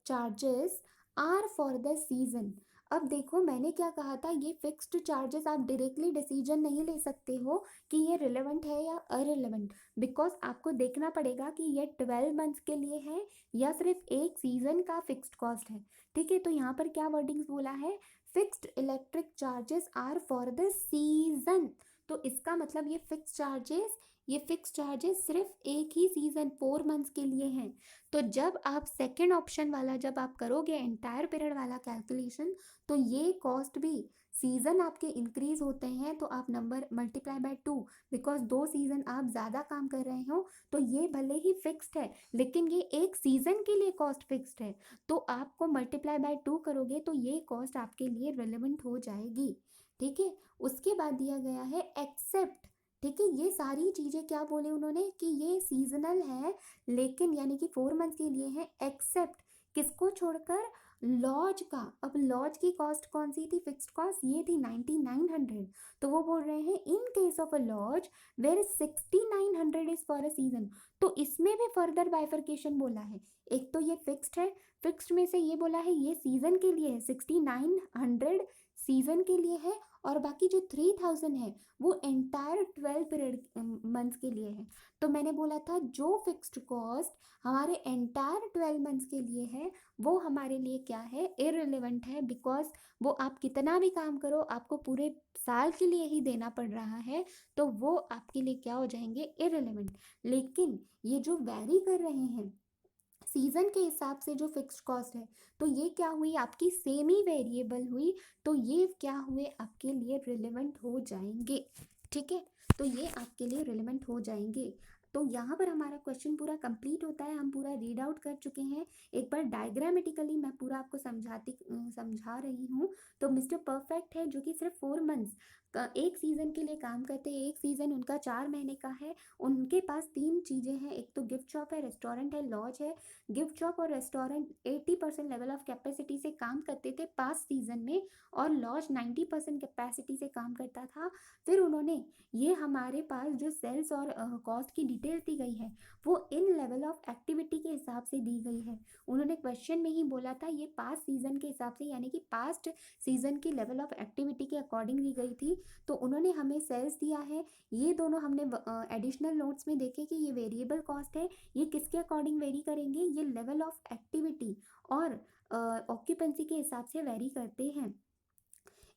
charges are for the season. अब देखो मैंने क्या कहा था, ये फिक्स्ड चार्जेस आप डायरेक्टली डिसीजन नहीं ले सकते हो कि ये रिलेवेंट है या अरिलेवेंट, बिकॉज आपको देखना पड़ेगा कि ये 12 मंथ्स के लिए है या सिर्फ एक सीजन का फिक्स्ड कॉस्ट है, ठीक है। तो यहाँ पर क्या वर्डिंग्स बोला है, fixed electric charges are for the season, तो इसका मतलब ये फिक्स चार्जेस सिर्फ एक ही सीजन 4 मंथ्स के लिए हैं। तो जब आप सेकेंड ऑप्शन वाला जब आप करोगे एंटायर पीरियड वाला कैलकुलेशन, तो ये कॉस्ट भी सीजन आपके इंक्रीज होते हैं तो आप number multiply by 2, because 2 season आप ज़्यादा काम कर रहे हो तो ये भले ही फिक्स्ड है लेकिन ये एक सीजन के लिए कॉस्ट फिक्स्ड है, तो आपको मल्टीप्लाई बाय 2 करोगे तो ये कॉस्ट आपके लिए रिलेवेंट हो जाएगी। ठीक है, उसके बाद दिया गया है एक्सेप्ट। ठीक है, ये सारी चीज़ें क्या बोले उन्होंने कि ये सीजनल है लेकिन यानी कि 4 मंथ्स के लिए है, एक्सेप्ट किसको छोड़कर, लॉज का। अब लॉज की कॉस्ट कौन सी थी, फिक्स्ड कॉस्ट ये थी 9900। तो वो बोल रहे हैं in case of a lodge where 6900 is for a season. तो इसमें भी फर्दर बाइफर्केशन बोला है, एक तो ये फिक्स्ड है, फिक्स्ड में से ये बोला है ये सीजन के लिए है, 6900 सीजन के लिए है, और बाकी जो 3000 है वो एंटायर 12 पीरियड मंथ्स के लिए है। तो मैंने बोला था जो फिक्स्ड कॉस्ट हमारे एंटायर 12 मंथ्स के लिए है वो हमारे लिए क्या है, इररिलेवेंट है, बिकॉज वो आप कितना भी काम करो आपको पूरे साल के लिए ही देना पड़ रहा है, तो वो आपके लिए क्या हो जाएंगे, इररिलेवेंट। लेकिन ये जो वैरी कर रहे हैं सीजन के हिसाब से जो फिक्स्ड कॉस्ट है, तो ये क्या हुई आपकी सेमी वेरिएबल हुई, तो ये क्या हुए आपके लिए रिलेवेंट हो जाएंगे। ठीक है, तो ये आपके लिए रिलेवेंट हो जाएंगे। तो यहाँ पर हमारा क्वेश्चन पूरा कंप्लीट होता है, हम पूरा रीड आउट कर चुके हैं। एक बार डायग्रामेटिकली मैं पूरा आपको समझा रही हूँ। तो मिस्टर परफेक्ट है जो कि सिर्फ 4 मंथ्स का एक सीजन के लिए काम करते हैं, एक सीजन उनका 4 महीने का है। उनके पास 3 चीज़ें हैं, एक तो गिफ्ट शॉप है, रेस्टोरेंट है, लॉज है। गिफ्ट शॉप और रेस्टोरेंट 80% लेवल ऑफ कैपेसिटी से काम करते थे पास्ट सीजन में, और लॉज 90% कैपेसिटी से काम करता था। फिर उन्होंने ये हमारे पास जो सेल्स और कॉस्ट की डिटेल्स दी गई है वो इन लेवल ऑफ एक्टिविटी के हिसाब से दी गई है। उन्होंने क्वेश्चन में ही बोला था ये पास्ट सीजन के हिसाब से, यानी कि पास्ट सीजन की लेवल ऑफ एक्टिविटी के अकॉर्डिंग दी गई थी। तो उन्होंने हमें सेल्स दिया है, ये दोनों हमने एडिशनल नोट्स में देखे कि ये वेरिएबल कॉस्ट है, ये किसके अकॉर्डिंग वेरी करेंगे, ये लेवल ऑफ एक्टिविटी और ऑक्यूपेंसी के हिसाब से वेरी करते हैं।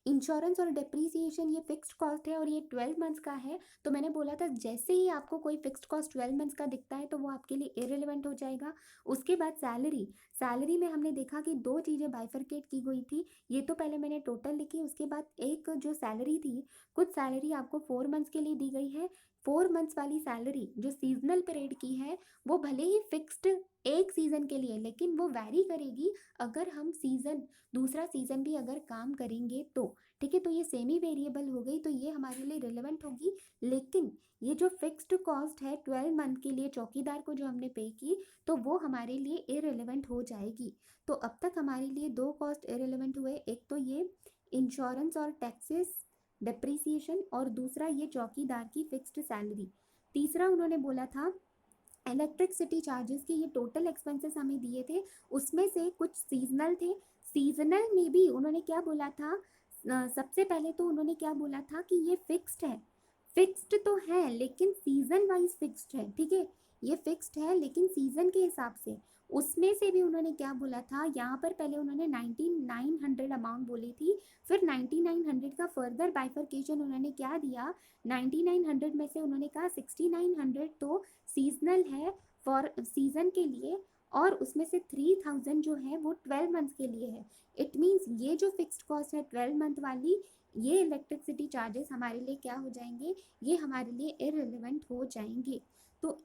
इंश्योरेंस और डिप्रिसिएशन ये फिक्स्ड कॉस्ट है और ये 12 मंथ्स का है। तो मैंने बोला था जैसे ही आपको कोई फिक्स्ड कॉस्ट 12 मंथ्स का दिखता है तो वो आपके लिए इरेलीवेंट हो जाएगा। उसके बाद सैलरी, सैलरी में हमने देखा कि 2 चीज़ें बाइफरकेट की गई थी। ये तो पहले मैंने टोटल लिखी, उसके बाद एक जो सैलरी थी, कुछ सैलरी आपको 4 मंथ्स के लिए दी गई है। 4 मंथ्स वाली सैलरी जो सीजनल पीरियड की है वो भले ही फिक्स्ड एक सीजन के लिए, लेकिन वो वैरी करेगी अगर हम दूसरा सीजन भी अगर काम करेंगे तो। ठीक है, तो ये सेमी वेरिएबल हो गई, तो ये हमारे लिए रिलेवेंट होगी। लेकिन ये जो फिक्स्ड कॉस्ट है 12 मंथ के लिए चौकीदार को जो हमने पे की, तो वो हमारे लिए इरेलीवेंट हो जाएगी। तो अब तक हमारे लिए 2 कॉस्ट इरेलीवेंट हुए, एक तो ये इंश्योरेंस और टैक्सेस डिप्रिसिएशन, और दूसरा ये चौकीदार की फिक्स्ड सैलरी। तीसरा उन्होंने बोला था इलेक्ट्रिसिटी चार्जेस के ये टोटल एक्सपेंसेस हमें दिए थे, उसमें से कुछ सीजनल थे। सीजनल में भी उन्होंने क्या बोला था, सबसे पहले तो उन्होंने क्या बोला था कि ये फिक्स्ड है, फिक्स्ड तो है लेकिन सीजन वाइज फिक्स्ड है। ठीक है, ये फिक्स्ड है लेकिन सीजन के हिसाब से। उसमें से भी उन्होंने क्या बोला था, यहाँ पर पहले उन्होंने 9900 अमाउंट बोली थी, फिर 9900 का फर्दर बाइफर्केशन उन्होंने क्या दिया, 9900 में से उन्होंने कहा 6900 तो सीजनल है फॉर सीजन के लिए, और उसमें से 3000 जो है वो 12 मंथ्स के लिए है। इट मीन्स ये जो फिक्स्ड कॉस्ट है 12 मंथ वाली, ये इलेक्ट्रिसिटी चार्जेस हमारे लिए क्या हो जाएंगे, ये हमारे लिए इररिलेवेंट हो जाएंगे। तो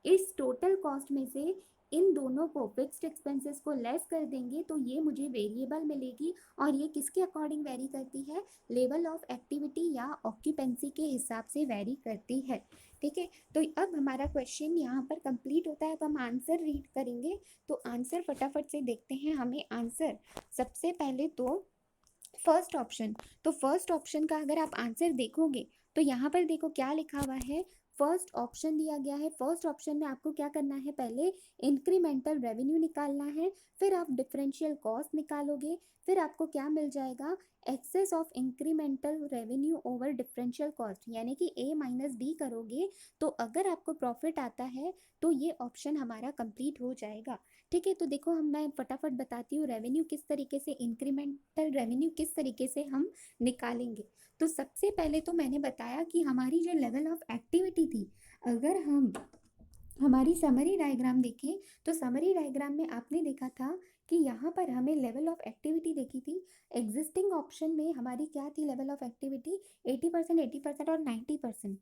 इस टोटल कॉस्ट में से इन दोनों को फिक्स्ड एक्सपेंसेस को लेस कर देंगे तो ये मुझे वेरिएबल मिलेगी, और ये किसके अकॉर्डिंग वेरी करती है, लेवल ऑफ एक्टिविटी या ऑक्यूपेंसी के हिसाब से वेरी करती है। ठीक है, तो अब हमारा क्वेश्चन यहाँ पर कंप्लीट होता है। अब हम आंसर रीड करेंगे, तो आंसर फटाफट से देखते हैं। हमें आंसर सबसे पहले तो फर्स्ट ऑप्शन, तो फर्स्ट ऑप्शन का अगर आप आंसर देखोगे तो यहाँ पर देखो क्या लिखा हुआ है, फर्स्ट ऑप्शन दिया गया है। फर्स्ट ऑप्शन में आपको क्या करना है, पहले इंक्रीमेंटल रेवेन्यू निकालना है, फिर आप डिफरेंशियल कॉस्ट निकालोगे, फिर आपको क्या मिल जाएगा, excess of incremental revenue over differential cost, यानी कि ए माइनस बी करोगे तो अगर आपको प्रॉफिट आता है तो ये ऑप्शन हमारा कंप्लीट हो जाएगा। ठीक है, तो देखो मैं फटाफट बताती हूँ रेवेन्यू किस तरीके से, इंक्रीमेंटल रेवेन्यू किस तरीके से हम निकालेंगे। तो सबसे पहले तो मैंने बताया कि हमारी जो लेवल ऑफ एक्टिविटी थी, अगर हम हमारी समरी डायग्राम देखें तो समरी डायग्राम में आपने देखा था कि यहाँ पर हमें लेवल ऑफ एक्टिविटी देखी थी। एग्जिस्टिंग ऑप्शन में हमारी क्या थी लेवल ऑफ एक्टिविटी, 80%, 80% और 90%।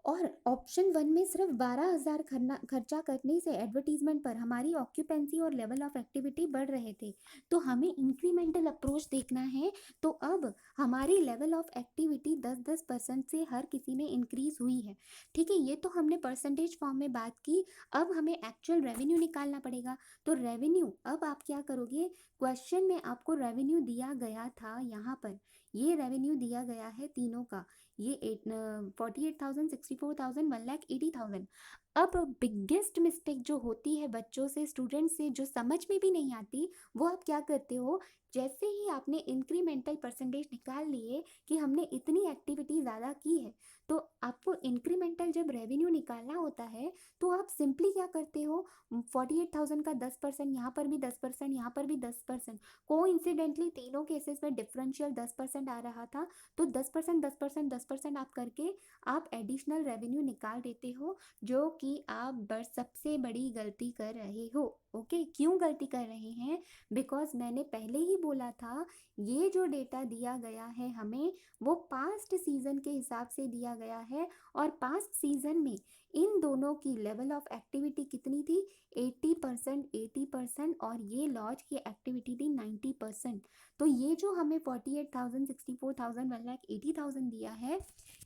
और ऑप्शन वन में सिर्फ 12,000 खर्चा करने से एडवर्टीजमेंट पर हमारी ऑक्यूपेंसी और लेवल ऑफ एक्टिविटी बढ़ रहे थे। तो हमें इंक्रीमेंटल अप्रोच देखना है। तो अब हमारी लेवल ऑफ एक्टिविटी 10-10% से हर किसी में इंक्रीज हुई है। ठीक है, ये तो हमने परसेंटेज फॉर्म में बात की। अब हमें एक्चुअल रेवेन्यू निकालना पड़ेगा। तो रेवेन्यू अब आप क्या करोगे, क्वेश्चन में आपको रेवेन्यू दिया गया था, यहाँ पर ये रेवेन्यू दिया गया है तीनों का, ये 48,000, 64,000, 1,80,000। अब बिगेस्ट मिस्टेक जो होती है बच्चों से, स्टूडेंट से, जो समझ में भी नहीं आती, वो आप क्या करते हो, जैसे ही आपने इंक्रीमेंटल परसेंटेज निकाल लिए कि हमने इतनी एक्टिविटी ज़्यादा की है, तो आपको इंक्रीमेंटल जब रेवेन्यू निकालना होता है तो आप सिंपली क्या करते हो, 48,000 का 10%, यहाँ पर भी 10%, यहाँ पर भी 10%। कोइंसिडेंटली तीनों केसेस में डिफरेंशियल 10% आ रहा था। तो 10%, 10%, 10% आप करके आप एडिशनल रेवेन्यू निकाल देते हो, जो कि आप सबसे बड़ी गलती कर रहे हो। ओके, क्यों गलती कर रहे हैं, बिकॉज मैंने पहले ही बोला था ये जो डेटा दिया गया है हमें, वो पास्ट सीजन के हिसाब से दिया गया है। और पास्ट सीजन में इन दोनों की लेवल ऑफ एक्टिविटी कितनी थी, 80%, 80%, और ये लॉज की एक्टिविटी थी 90%। तो ये जो हमें 48,000, 64,000, 1,80,000 दिया है,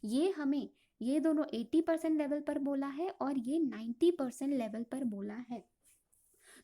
ये हमें ये दोनों 80% लेवल पर बोला है और ये 90% लेवल पर बोला है।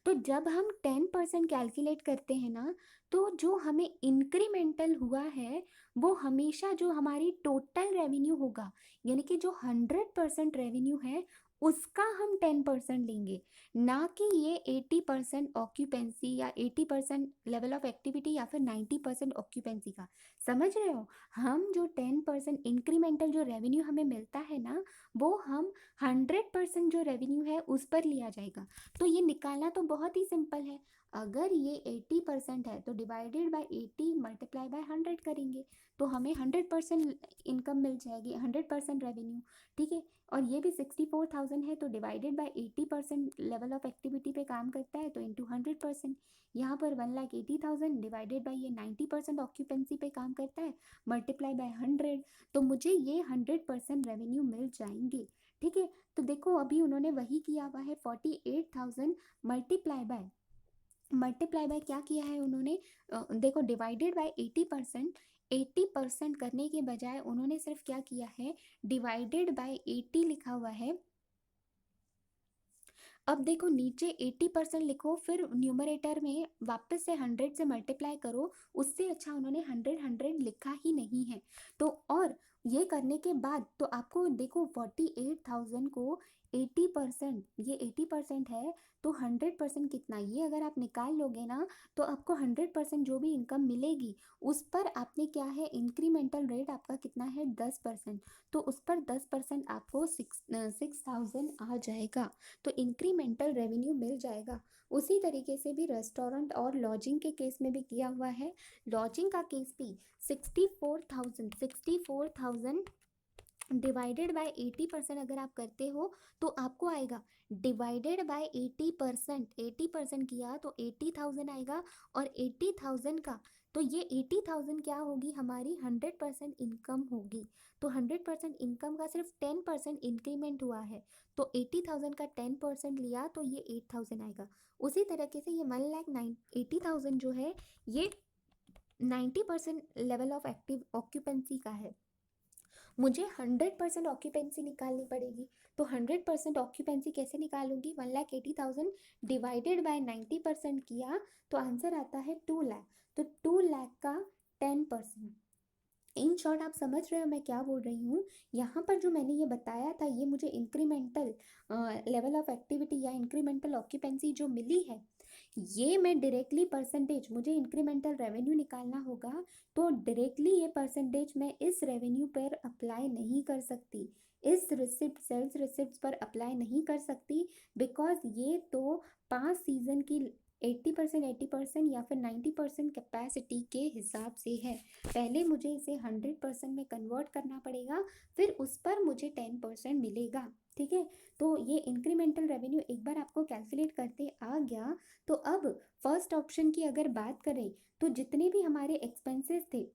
तो जब हम 10% कैलकुलेट करते हैं ना, तो जो हमें इंक्रीमेंटल हुआ है वो हमेशा जो हमारी टोटल रेवेन्यू होगा, यानी कि जो 100% रेवेन्यू है उसका हम 10% लेंगे, ना कि ये 80% ऑक्यूपेंसी या 80% लेवल ऑफ एक्टिविटी या फिर 90% ऑक्यूपेंसी का। समझ रहे हो, हम जो 10% इंक्रीमेंटल जो रेवेन्यू हमें मिलता है ना, वो हम 100% जो रेवेन्यू है उस पर लिया जाएगा। तो ये निकालना तो बहुत ही सिंपल है। अगर ये 80% है तो डिवाइडेड बाय 80 मल्टीप्लाई बाय 100 करेंगे, तो हमें 100% इनकम मिल जाएगी, 100% रेवेन्यू। ठीक है, और ये भी 64,000 है तो divided by 80% level of activity पे काम करता है, तो इंटू 100%। यहाँ पर 1,80,000 डिवाइडेड बाय ये 90% ऑक्यूपेंसी पे काम करता है, मल्टीप्लाई बाय 100, तो मुझे ये 100% रेवेन्यू मिल जाएंगे। ठीक है, तो देखो अभी उन्होंने वही किया हुआ है, 48,000 मल्टीप्लाई बाय क्या किया है उन्होंने, देखो डिवाइडेड बाय 80%, 80% करने के बजाय उन्होंने सिर्फ क्या किया है, डिवाइडेड बाय 80 लिखा हुआ है। अब देखो नीचे 80% लिखो, फिर न्यूमरेटर में वापस से 100 से मल्टीप्लाई करो, उससे अच्छा उन्होंने 100 लिखा ही नहीं है। तो और ये करने के बाद तो आपको देखो 48,000 को 80%, ये 80% है, तो 100% कितना, ये अगर आप निकाल लोगे ना, तो आपको 100% जो भी इनकम मिलेगी उस पर आपने क्या है, इंक्रीमेंटल रेट आपका कितना है, 10%। तो उस पर 10% आपको 6,000 आ जाएगा, तो इंक्रीमेंटल रेवेन्यू मिल जाएगा। उसी तरीके से भी रेस्टोरेंट और लॉजिंग के केस में भी किया हुआ है। लॉजिंग का केस भी 64,000 डिवाइडेड बाय 80% अगर आप करते हो तो आपको आएगा, डिवाइडेड बाय 80%, 80% किया तो 80,000 आएगा, और 80,000 का तो ये 80,000 क्या होगी, हमारी 100% इनकम होगी। तो 100% इनकम का सिर्फ 10% इंक्रीमेंट हुआ है, तो 80,000 का 10% लिया तो ये 8,000 आएगा। उसी तरीके से ये 1,80,000 जो है ये 90% लेवल ऑफ एक्टिव ऑक्यूपेंसी का है। मुझे 100% ऑक्यूपेंसी निकालनी पड़ेगी। तो 100% ऑक्यूपेंसी कैसे निकालूंगी, 1,80,000 डिवाइडेड बाय 90% किया तो आंसर आता है 2 लाख। तो 2 लाख का 10%। इन शॉर्ट आप समझ रहे हो मैं क्या बोल रही हूँ। यहाँ पर जो मैंने ये बताया था, ये मुझे इंक्रीमेंटल लेवल ऑफ एक्टिविटी या इंक्रीमेंटल ऑक्यूपेंसी जो मिली है, ये मैं डायरेक्टली परसेंटेज, मुझे इंक्रीमेंटल रेवेन्यू निकालना होगा तो डायरेक्टली ये परसेंटेज मैं इस रेवेन्यू पर अप्लाई नहीं कर सकती। इस रिसिप्ट सेल्स रिसिप्ट पर अप्लाई नहीं कर सकती, बिकॉज ये तो 5 सीज़न की 80% या फिर 90% कैपेसिटी के हिसाब से है। पहले मुझे इसे 100% में कन्वर्ट करना पड़ेगा, फिर उस पर मुझे 10% मिलेगा। ठीक है, तो ये इंक्रीमेंटल रेवेन्यू एक बार आपको कैलकुलेट करते आ गया। तो अब फर्स्ट ऑप्शन की अगर बात करें, तो जितने भी हमारे एक्सपेंसेस थे,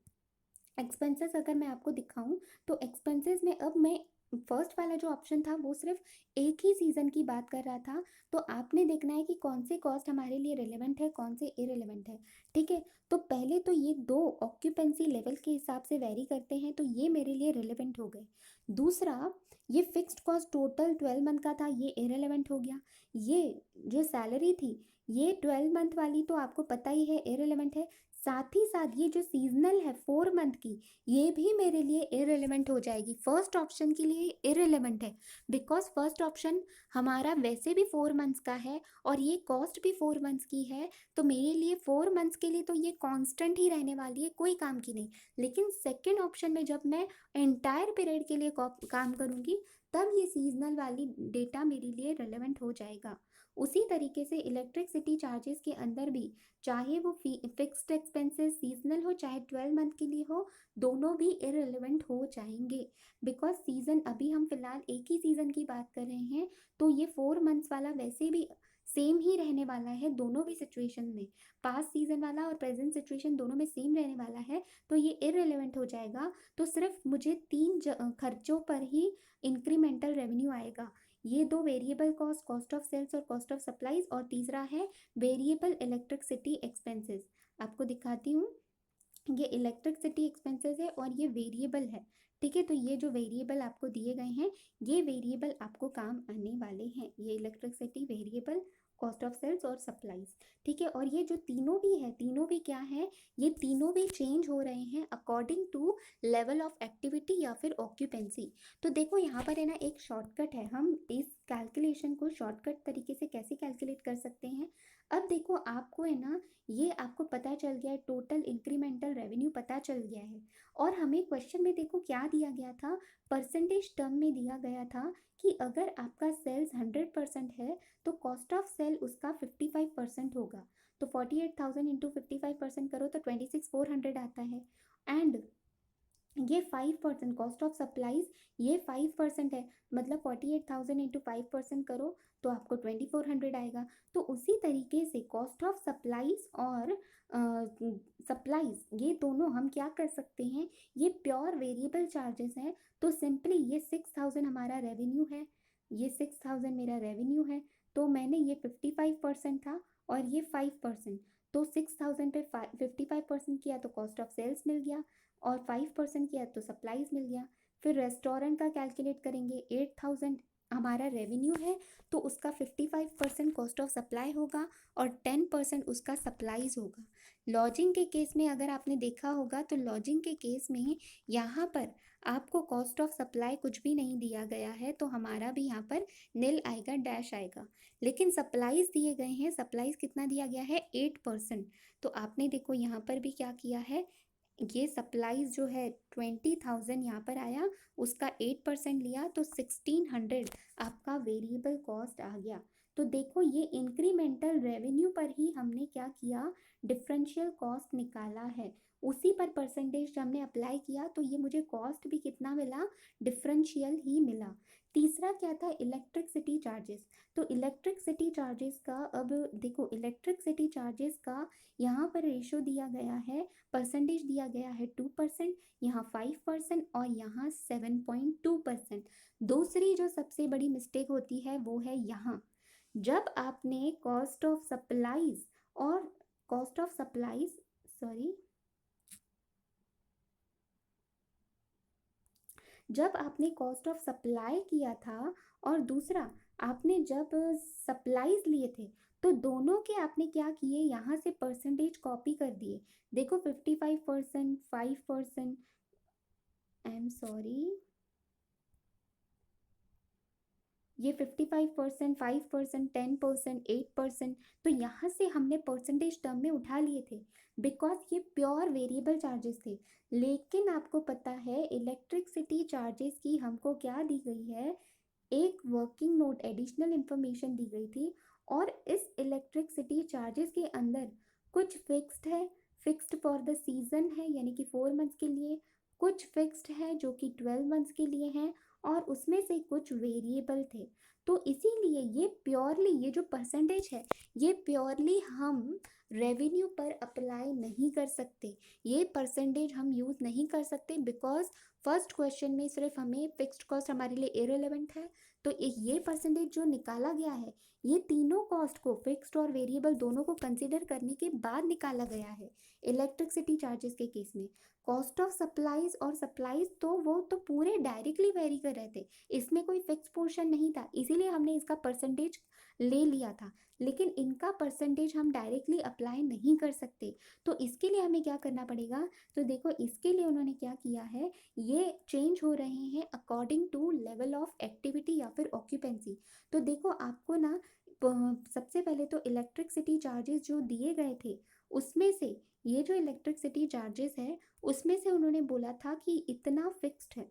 एक्सपेंसेस अगर मैं आपको दिखाऊं, तो एक्सपेंसेस में अब मैं फर्स्ट वाला जो ऑप्शन था वो सिर्फ एक ही सीज़न की बात कर रहा था। तो आपने देखना है कि कौन से कॉस्ट हमारे लिए रिलेवेंट है, कौन से इरेलीवेंट है। ठीक है, तो पहले तो ये दो ऑक्यूपेंसी लेवल के हिसाब से वेरी करते हैं, तो ये मेरे लिए रिलेवेंट हो गए। दूसरा, ये फिक्स्ड कॉस्ट टोटल 12 मंथ का था, ये इरेलीवेंट हो गया। ये जो सैलरी थी, ये 12 मंथ वाली तो आपको पता ही है इरेलीवेंट है। साथ ही साथ ये जो सीजनल है 4 मंथ की, ये भी मेरे लिए इरेलीवेंट हो जाएगी। फर्स्ट ऑप्शन के लिए इरेलीवेंट है, बिकॉज फर्स्ट ऑप्शन हमारा वैसे भी 4 मंथ्स का है और ये कॉस्ट भी 4 मंथ्स की है। तो मेरे लिए 4 मंथ्स के लिए तो ये कांस्टेंट ही रहने वाली है, कोई काम की नहीं। लेकिन सेकेंड ऑप्शन में जब मैं एंटायर पीरियड के लिए काम करूँगी, तब ये सीजनल वाली डेटा मेरे लिए रिलेवेंट हो जाएगा। उसी तरीके से इलेक्ट्रिसिटी चार्जेस के अंदर भी, चाहे वो फिक्स्ड एक्सपेंसेस सीजनल हो चाहे 12 मंथ के लिए हो, दोनों भी इरेलीवेंट हो जाएंगे। बिकॉज सीज़न अभी हम फिलहाल एक ही सीज़न की बात कर रहे हैं, तो ये 4 मंथ्स वाला वैसे भी सेम ही रहने वाला है दोनों भी सिचुएशन में। पास्ट सीजन वाला और प्रेजेंट सिचुएशन दोनों में सेम रहने वाला है, तो ये इरेलीवेंट हो जाएगा। तो सिर्फ मुझे खर्चों पर ही इंक्रीमेंटल रेवेन्यू आएगा। ये दो variable cost, cost of sales और कॉस्ट ऑफ सप्लाईज, और तीसरा है वेरिएबल इलेक्ट्रिसिटी एक्सपेंसेस। आपको दिखाती हूँ, ये इलेक्ट्रिसिटी एक्सपेंसेस है और ये वेरिएबल है। ठीक है, तो ये जो वेरिएबल आपको दिए गए हैं, ये वेरिएबल आपको काम आने वाले हैं। ये electricity variable, cost of sales और सप्लाईज। ठीक है, और ये जो तीनों भी है, तीनों भी क्या है, ये तीनों भी चेंज हो रहे हैं according to level of activity या फिर ऑक्यूपेंसी। तो देखो यहाँ पर है ना एक शॉर्टकट है, हम इस कैलकुलेशन को शॉर्टकट तरीके से कैसे कैलकुलेट कर सकते हैं। अब देखो आपको है ना, ये आपको पता चल गया है, टोटल इंक्रीमेंटल रेवेन्यू पता चल गया है। और हमें क्वेश्चन में देखो क्या दिया गया था, परसेंटेज टर्म में दिया गया था कि अगर आपका सेल्स 100% है, तो कॉस्ट ऑफ सेल उसका 55% होगा। तो 48,000 इंटू 55% करो तो 26,400 आता है। एंड ये 5% कॉस्ट ऑफ सप्लाईज, ये 5% है, मतलब 48,000 इंटू 5% करो तो आपको 2400 आएगा। तो उसी तरीके से कॉस्ट ऑफ सप्लाईज और सप्लाईज, ये दोनों हम क्या कर सकते हैं, ये प्योर वेरिएबल चार्जेस हैं। तो सिंपली ये 6,000 हमारा रेवेन्यू है, ये 6,000 मेरा रेवेन्यू है। तो मैंने ये 55% था और ये 5%, तो 6,000 पे 55% किया तो कॉस्ट ऑफ सेल्स मिल गया, और 5% किया तो सप्लाईज मिल गया। फिर रेस्टोरेंट का कैलकुलेट करेंगे, 8,000 हमारा रेवेन्यू है, तो उसका 55% कॉस्ट ऑफ सप्लाई होगा और 10% उसका सप्लाईज होगा। लॉजिंग के केस में अगर आपने देखा होगा, तो लॉजिंग के केस में यहाँ पर आपको कॉस्ट ऑफ सप्लाई कुछ भी नहीं दिया गया है, तो हमारा भी यहाँ पर नील आएगा, डैश आएगा। लेकिन सप्लाईज दिए गए हैं, सप्लाईज कितना दिया गया है, 8%। तो आपने देखो यहाँ पर भी क्या किया है, ये सप्लाईज जो है 20,000 यहाँ पर आया, उसका 8% लिया, तो 1,600 आपका वेरिएबल कॉस्ट आ गया। तो देखो ये इंक्रीमेंटल रेवेन्यू पर ही हमने क्या किया, डिफरेंशियल कॉस्ट निकाला है। उसी पर परसेंटेज हमने अप्लाई किया, तो ये मुझे कॉस्ट भी कितना मिला, डिफरेंशियल ही मिला। तीसरा क्या था, इलेक्ट्रिसिटी चार्जेस। तो इलेक्ट्रिसिटी चार्जेस का, अब देखो इलेक्ट्रिसिटी चार्जेस का यहाँ पर रेशो दिया गया है, परसेंटेज दिया गया है 2%, यहाँ 5% और यहाँ 7.2%। दूसरी जो सबसे बड़ी मिस्टेक होती है वो है यहाँ, जब आपने कॉस्ट ऑफ सप्लाईज और कॉस्ट ऑफ सप्लाईज, सॉरी, जब आपने कॉस्ट ऑफ सप्लाई किया था और दूसरा आपने जब सप्लाईज लिए थे, तो दोनों के आपने क्या किए, यहाँ से परसेंटेज कॉपी कर दिए। देखो 55%, 5%, आई एम सॉरी, ये 55%, 5%, 10%, 8%, तो यहाँ से हमने परसेंटेज टर्म में उठा लिए थे बिकॉज ये प्योर वेरिएबल चार्जेस थे। लेकिन आपको पता है इलेक्ट्रिसिटी चार्जेस की हमको क्या दी गई है, एक वर्किंग नोट एडिशनल इंफॉर्मेशन दी गई थी। और इस इलेक्ट्रिसिटी चार्जेस के अंदर कुछ फिक्स्ड है, फिक्स्ड फॉर द सीजन है यानी कि 4 मंथ्स के लिए, कुछ फिक्स्ड है जो कि 12 मंथ्स के लिए हैं, और उसमें से कुछ वेरिएबल थे। तो इसीलिए ये प्योरली, ये जो परसेंटेज है ये प्योरली हम रेवेन्यू पर अप्लाई नहीं कर सकते, ये परसेंटेज हम यूज़ नहीं कर सकते बिकॉज फर्स्ट क्वेश्चन में सिर्फ हमें फिक्स्ड कॉस्ट हमारे लिए इरेलेवेंट है। तो ये परसेंटेज जो निकाला गया है ये तीनों कॉस्ट को, फिक्स्ड और वेरिएबल दोनों को कंसीडर करने के बाद निकाला गया है। इलेक्ट्रिसिटी चार्जेस के केस में कॉस्ट ऑफ सप्लाईज और सप्लाईज तो वो तो पूरे डायरेक्टली वेरी कर रहे थे, इसमें कोई फिक्स पोर्शन नहीं था, इसीलिए हमने इसका परसेंटेज ले लिया था। लेकिन इनका परसेंटेज हम डायरेक्टली अप्लाई नहीं कर सकते, तो इसके लिए हमें क्या करना पड़ेगा। तो देखो इसके लिए उन्होंने क्या किया है, ये चेंज हो रहे हैं according to level of activity या फिर ऑक्यूपेंसी। तो देखो आपको ना सबसे पहले तो इलेक्ट्रिसिटी चार्जेस जो दिए गए थे उसमें से ये जो इलेक्ट्रिसिटी चार्जेस है उसमें से उन्होंने बोला था कि इतना फिक्स्ड है,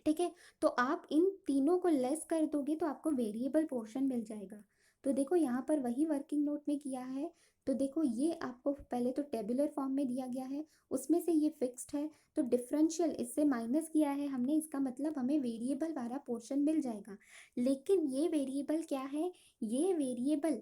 ठीक है। तो आप इन तीनों को लेस कर दोगे तो आपको वेरिएबल पोर्शन मिल जाएगा। तो देखो यहाँ पर वही वर्किंग नोट में किया है। तो देखो ये आपको पहले तो टेबुलर फॉर्म में दिया गया है, उसमें से ये फिक्स्ड है तो डिफरेंशियल इससे माइनस किया है हमने, इसका मतलब हमें वेरिएबल वाला पोर्शन मिल जाएगा। लेकिन ये वेरिएबल क्या है, ये वेरिएबल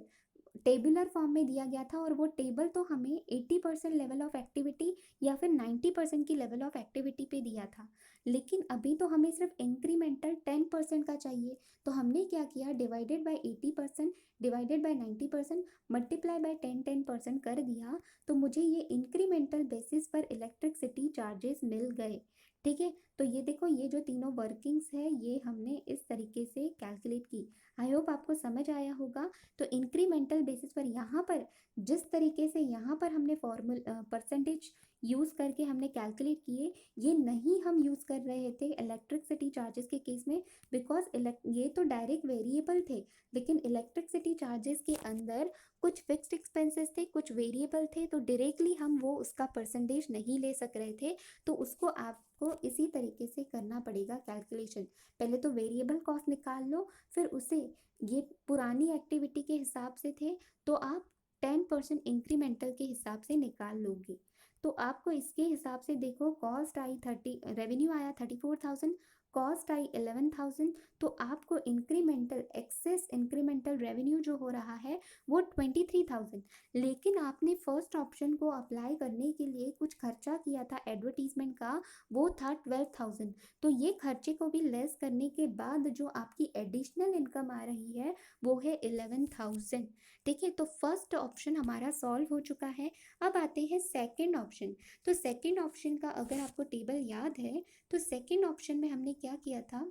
टेबुलर फॉर्म में दिया गया था और वो टेबल तो हमें 80% लेवल ऑफ एक्टिविटी या फिर 90% की लेवल ऑफ एक्टिविटी पे दिया था। लेकिन अभी तो हमें सिर्फ इंक्रीमेंटल 10% का चाहिए, तो हमने क्या किया, divided by 80%, divided by 90%, multiply by 10% कर दिया, तो मुझे ये इंक्रीमेंटल बेसिस पर इलेक्ट्रिसिटी चार्जेस मिल गए, ठीक है। तो ये देखो ये जो तीनों वर्किंग्स है ये हमने इस तरीके से कैलकुलेट की। आई होप आपको समझ आया होगा। तो इंक्रीमेंटल बेसिस पर यहाँ पर जिस तरीके से यहाँ पर हमने परसेंटेज यूज़ करके हमने कैलकुलेट किए, ये नहीं हम यूज़ कर रहे थे इलेक्ट्रिसिटी चार्जेस के केस में बिकॉज ये तो डायरेक्ट वेरिएबल थे। लेकिन इलेक्ट्रिसिटी चार्जेस के अंदर कुछ फिक्स्ड एक्सपेंसेस थे, कुछ वेरिएबल थे, तो डायरेक्टली हम वो उसका परसेंटेज नहीं ले सक रहे थे। तो उसको आपको इसी तरीके से करना पड़ेगा कैलकुलेशन। पहले तो वेरिएबल कॉस्ट निकाल लो, फिर उसे, ये पुरानी एक्टिविटी के हिसाब से थे तो आप 10% इंक्रीमेंटल के हिसाब से निकाल लोगे। तो आपको इसके हिसाब से देखो कॉस्ट आई 30, रेवेन्यू आया 34,000, कॉस्ट आई 11,000, तो आपको इंक्रीमेंटल एक्सेस इंक्रीमेंटल रेवेन्यू जो हो रहा है वो 23,000। लेकिन आपने फर्स्ट ऑप्शन को अप्लाई करने के लिए कुछ खर्चा किया था एडवर्टीजमेंट का, वो था 12,000। तो ये खर्चे को भी लेस करने के बाद जो आपकी एडिशनल इनकम आ रही है वो है 11,000, ठीक है। तो फर्स्ट ऑप्शन हमारा सॉल्व हो चुका है। अब आते हैं सेकंड ऑप्शन। तो सेकंड ऑप्शन का अगर आपको टेबल याद है तो सेकंड ऑप्शन में हमने क्या किया था,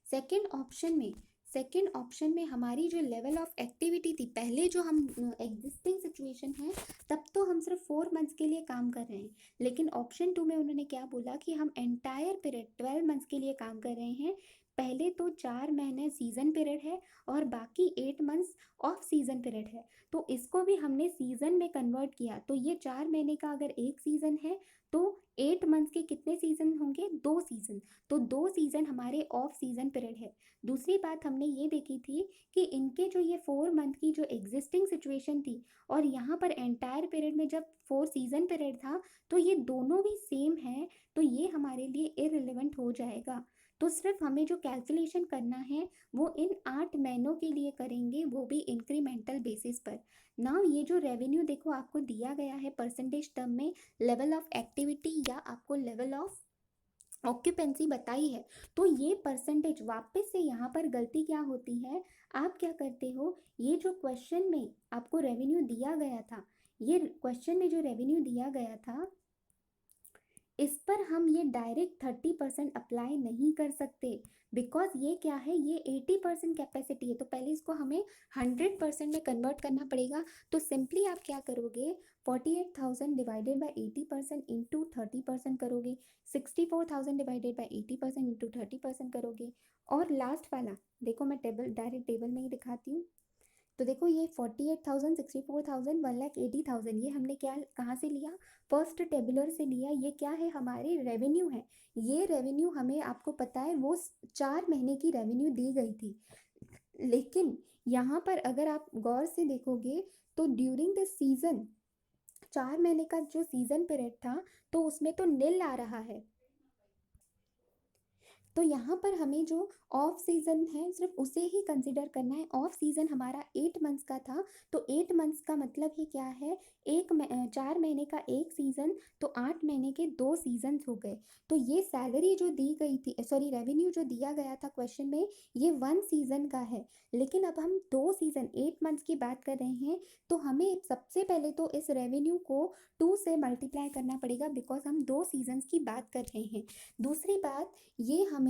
सेकंड ऑप्शन में हमारी जो लेवल ऑफ एक्टिविटी थी, पहले जो हम एग्जिस्टिंग सिचुएशन है तब तो हम सिर्फ 4 मंथ्स के लिए काम कर रहे हैं, लेकिन ऑप्शन 2 में उन्होंने क्या बोला कि हम एंटायर पीरियड 12 मंथ्स के लिए काम कर रहे हैं। पहले तो 4 महीने सीजन पीरियड है और बाकी 8 मंथ्स ऑफ सीजन पीरियड है। तो इसको भी हमने सीजन में कन्वर्ट किया, तो ये 4 महीने का अगर एक सीजन है तो 8 मंथ्स के कितने सीजन होंगे, 2 सीजन। तो 2 सीजन हमारे ऑफ सीजन पीरियड है। दूसरी बात हमने ये देखी थी कि इनके जो ये 4 मंथ की जो एग्जिस्टिंग सिचुएशन थी और यहाँ पर एंटायर पीरियड में जब 4 सीजन पीरियड था, तो ये दोनों भी सेम है, तो ये हमारे लिए इररिलेवेंट हो जाएगा। तो सिर्फ हमें जो कैलकुलेशन करना है वो इन 8 महीनों के लिए करेंगे, वो भी इंक्रीमेंटल बेसिस पर। ना ये जो रेवेन्यू देखो आपको दिया गया है परसेंटेज टर्म में, लेवल ऑफ एक्टिविटी या आपको लेवल ऑफ ऑक्यूपेंसी बताई है, तो ये परसेंटेज वापस से यहाँ पर गलती क्या होती है, आप क्या करते हो, ये जो क्वेश्चन में आपको रेवेन्यू दिया गया था, ये क्वेश्चन में जो रेवेन्यू दिया गया था इस पर हम ये डायरेक्ट 30% अप्लाई नहीं कर सकते, बिकॉज ये क्या है, ये 80% कैपेसिटी है, तो पहले इसको हमें 100% में कन्वर्ट करना पड़ेगा। तो सिंपली आप क्या करोगे, 48,000 डिवाइडेड बाई 80% इंटू 30% करोगे, 64,000 डिवाइडेड बाई 80% इंटू 30% करोगे, और लास्ट वाला देखो, मैं टेबल डायरेक्ट टेबल में ही दिखाती हूँ। तो देखो ये 48,000, 64,000, 1,80,000, ये हमने क्या कहाँ से लिया, फर्स्ट टेबुलर से लिया। ये क्या है, हमारी रेवेन्यू है। ये रेवेन्यू हमें, आपको पता है, वो 4 महीने की रेवेन्यू दी गई थी। लेकिन यहाँ पर अगर आप गौर से देखोगे तो ड्यूरिंग द सीजन, 4 महीने का जो सीजन पीरियड था, तो उसमें तो नील आ रहा है। तो यहाँ पर हमें जो ऑफ सीज़न है सिर्फ उसे ही कंसिडर करना है। ऑफ सीज़न हमारा 8 मंथ्स का था, तो 8 मंथ्स का मतलब ही क्या है, 4 महीने का एक सीज़न, तो 8 महीने के 2 सीजन्स हो गए। तो ये सैलरी जो दी गई थी, सॉरी रेवेन्यू जो दिया गया था क्वेश्चन में, ये 1 सीज़न का है। लेकिन अब हम 2 सीज़न 8 मंथ्स की बात कर रहे हैं, तो हमें सबसे पहले तो इस रेवेन्यू को 2 से मल्टीप्लाई करना पड़ेगा, बिकॉज हम 2 सीजन्स की बात कर रहे हैं। दूसरी बात, ये हमें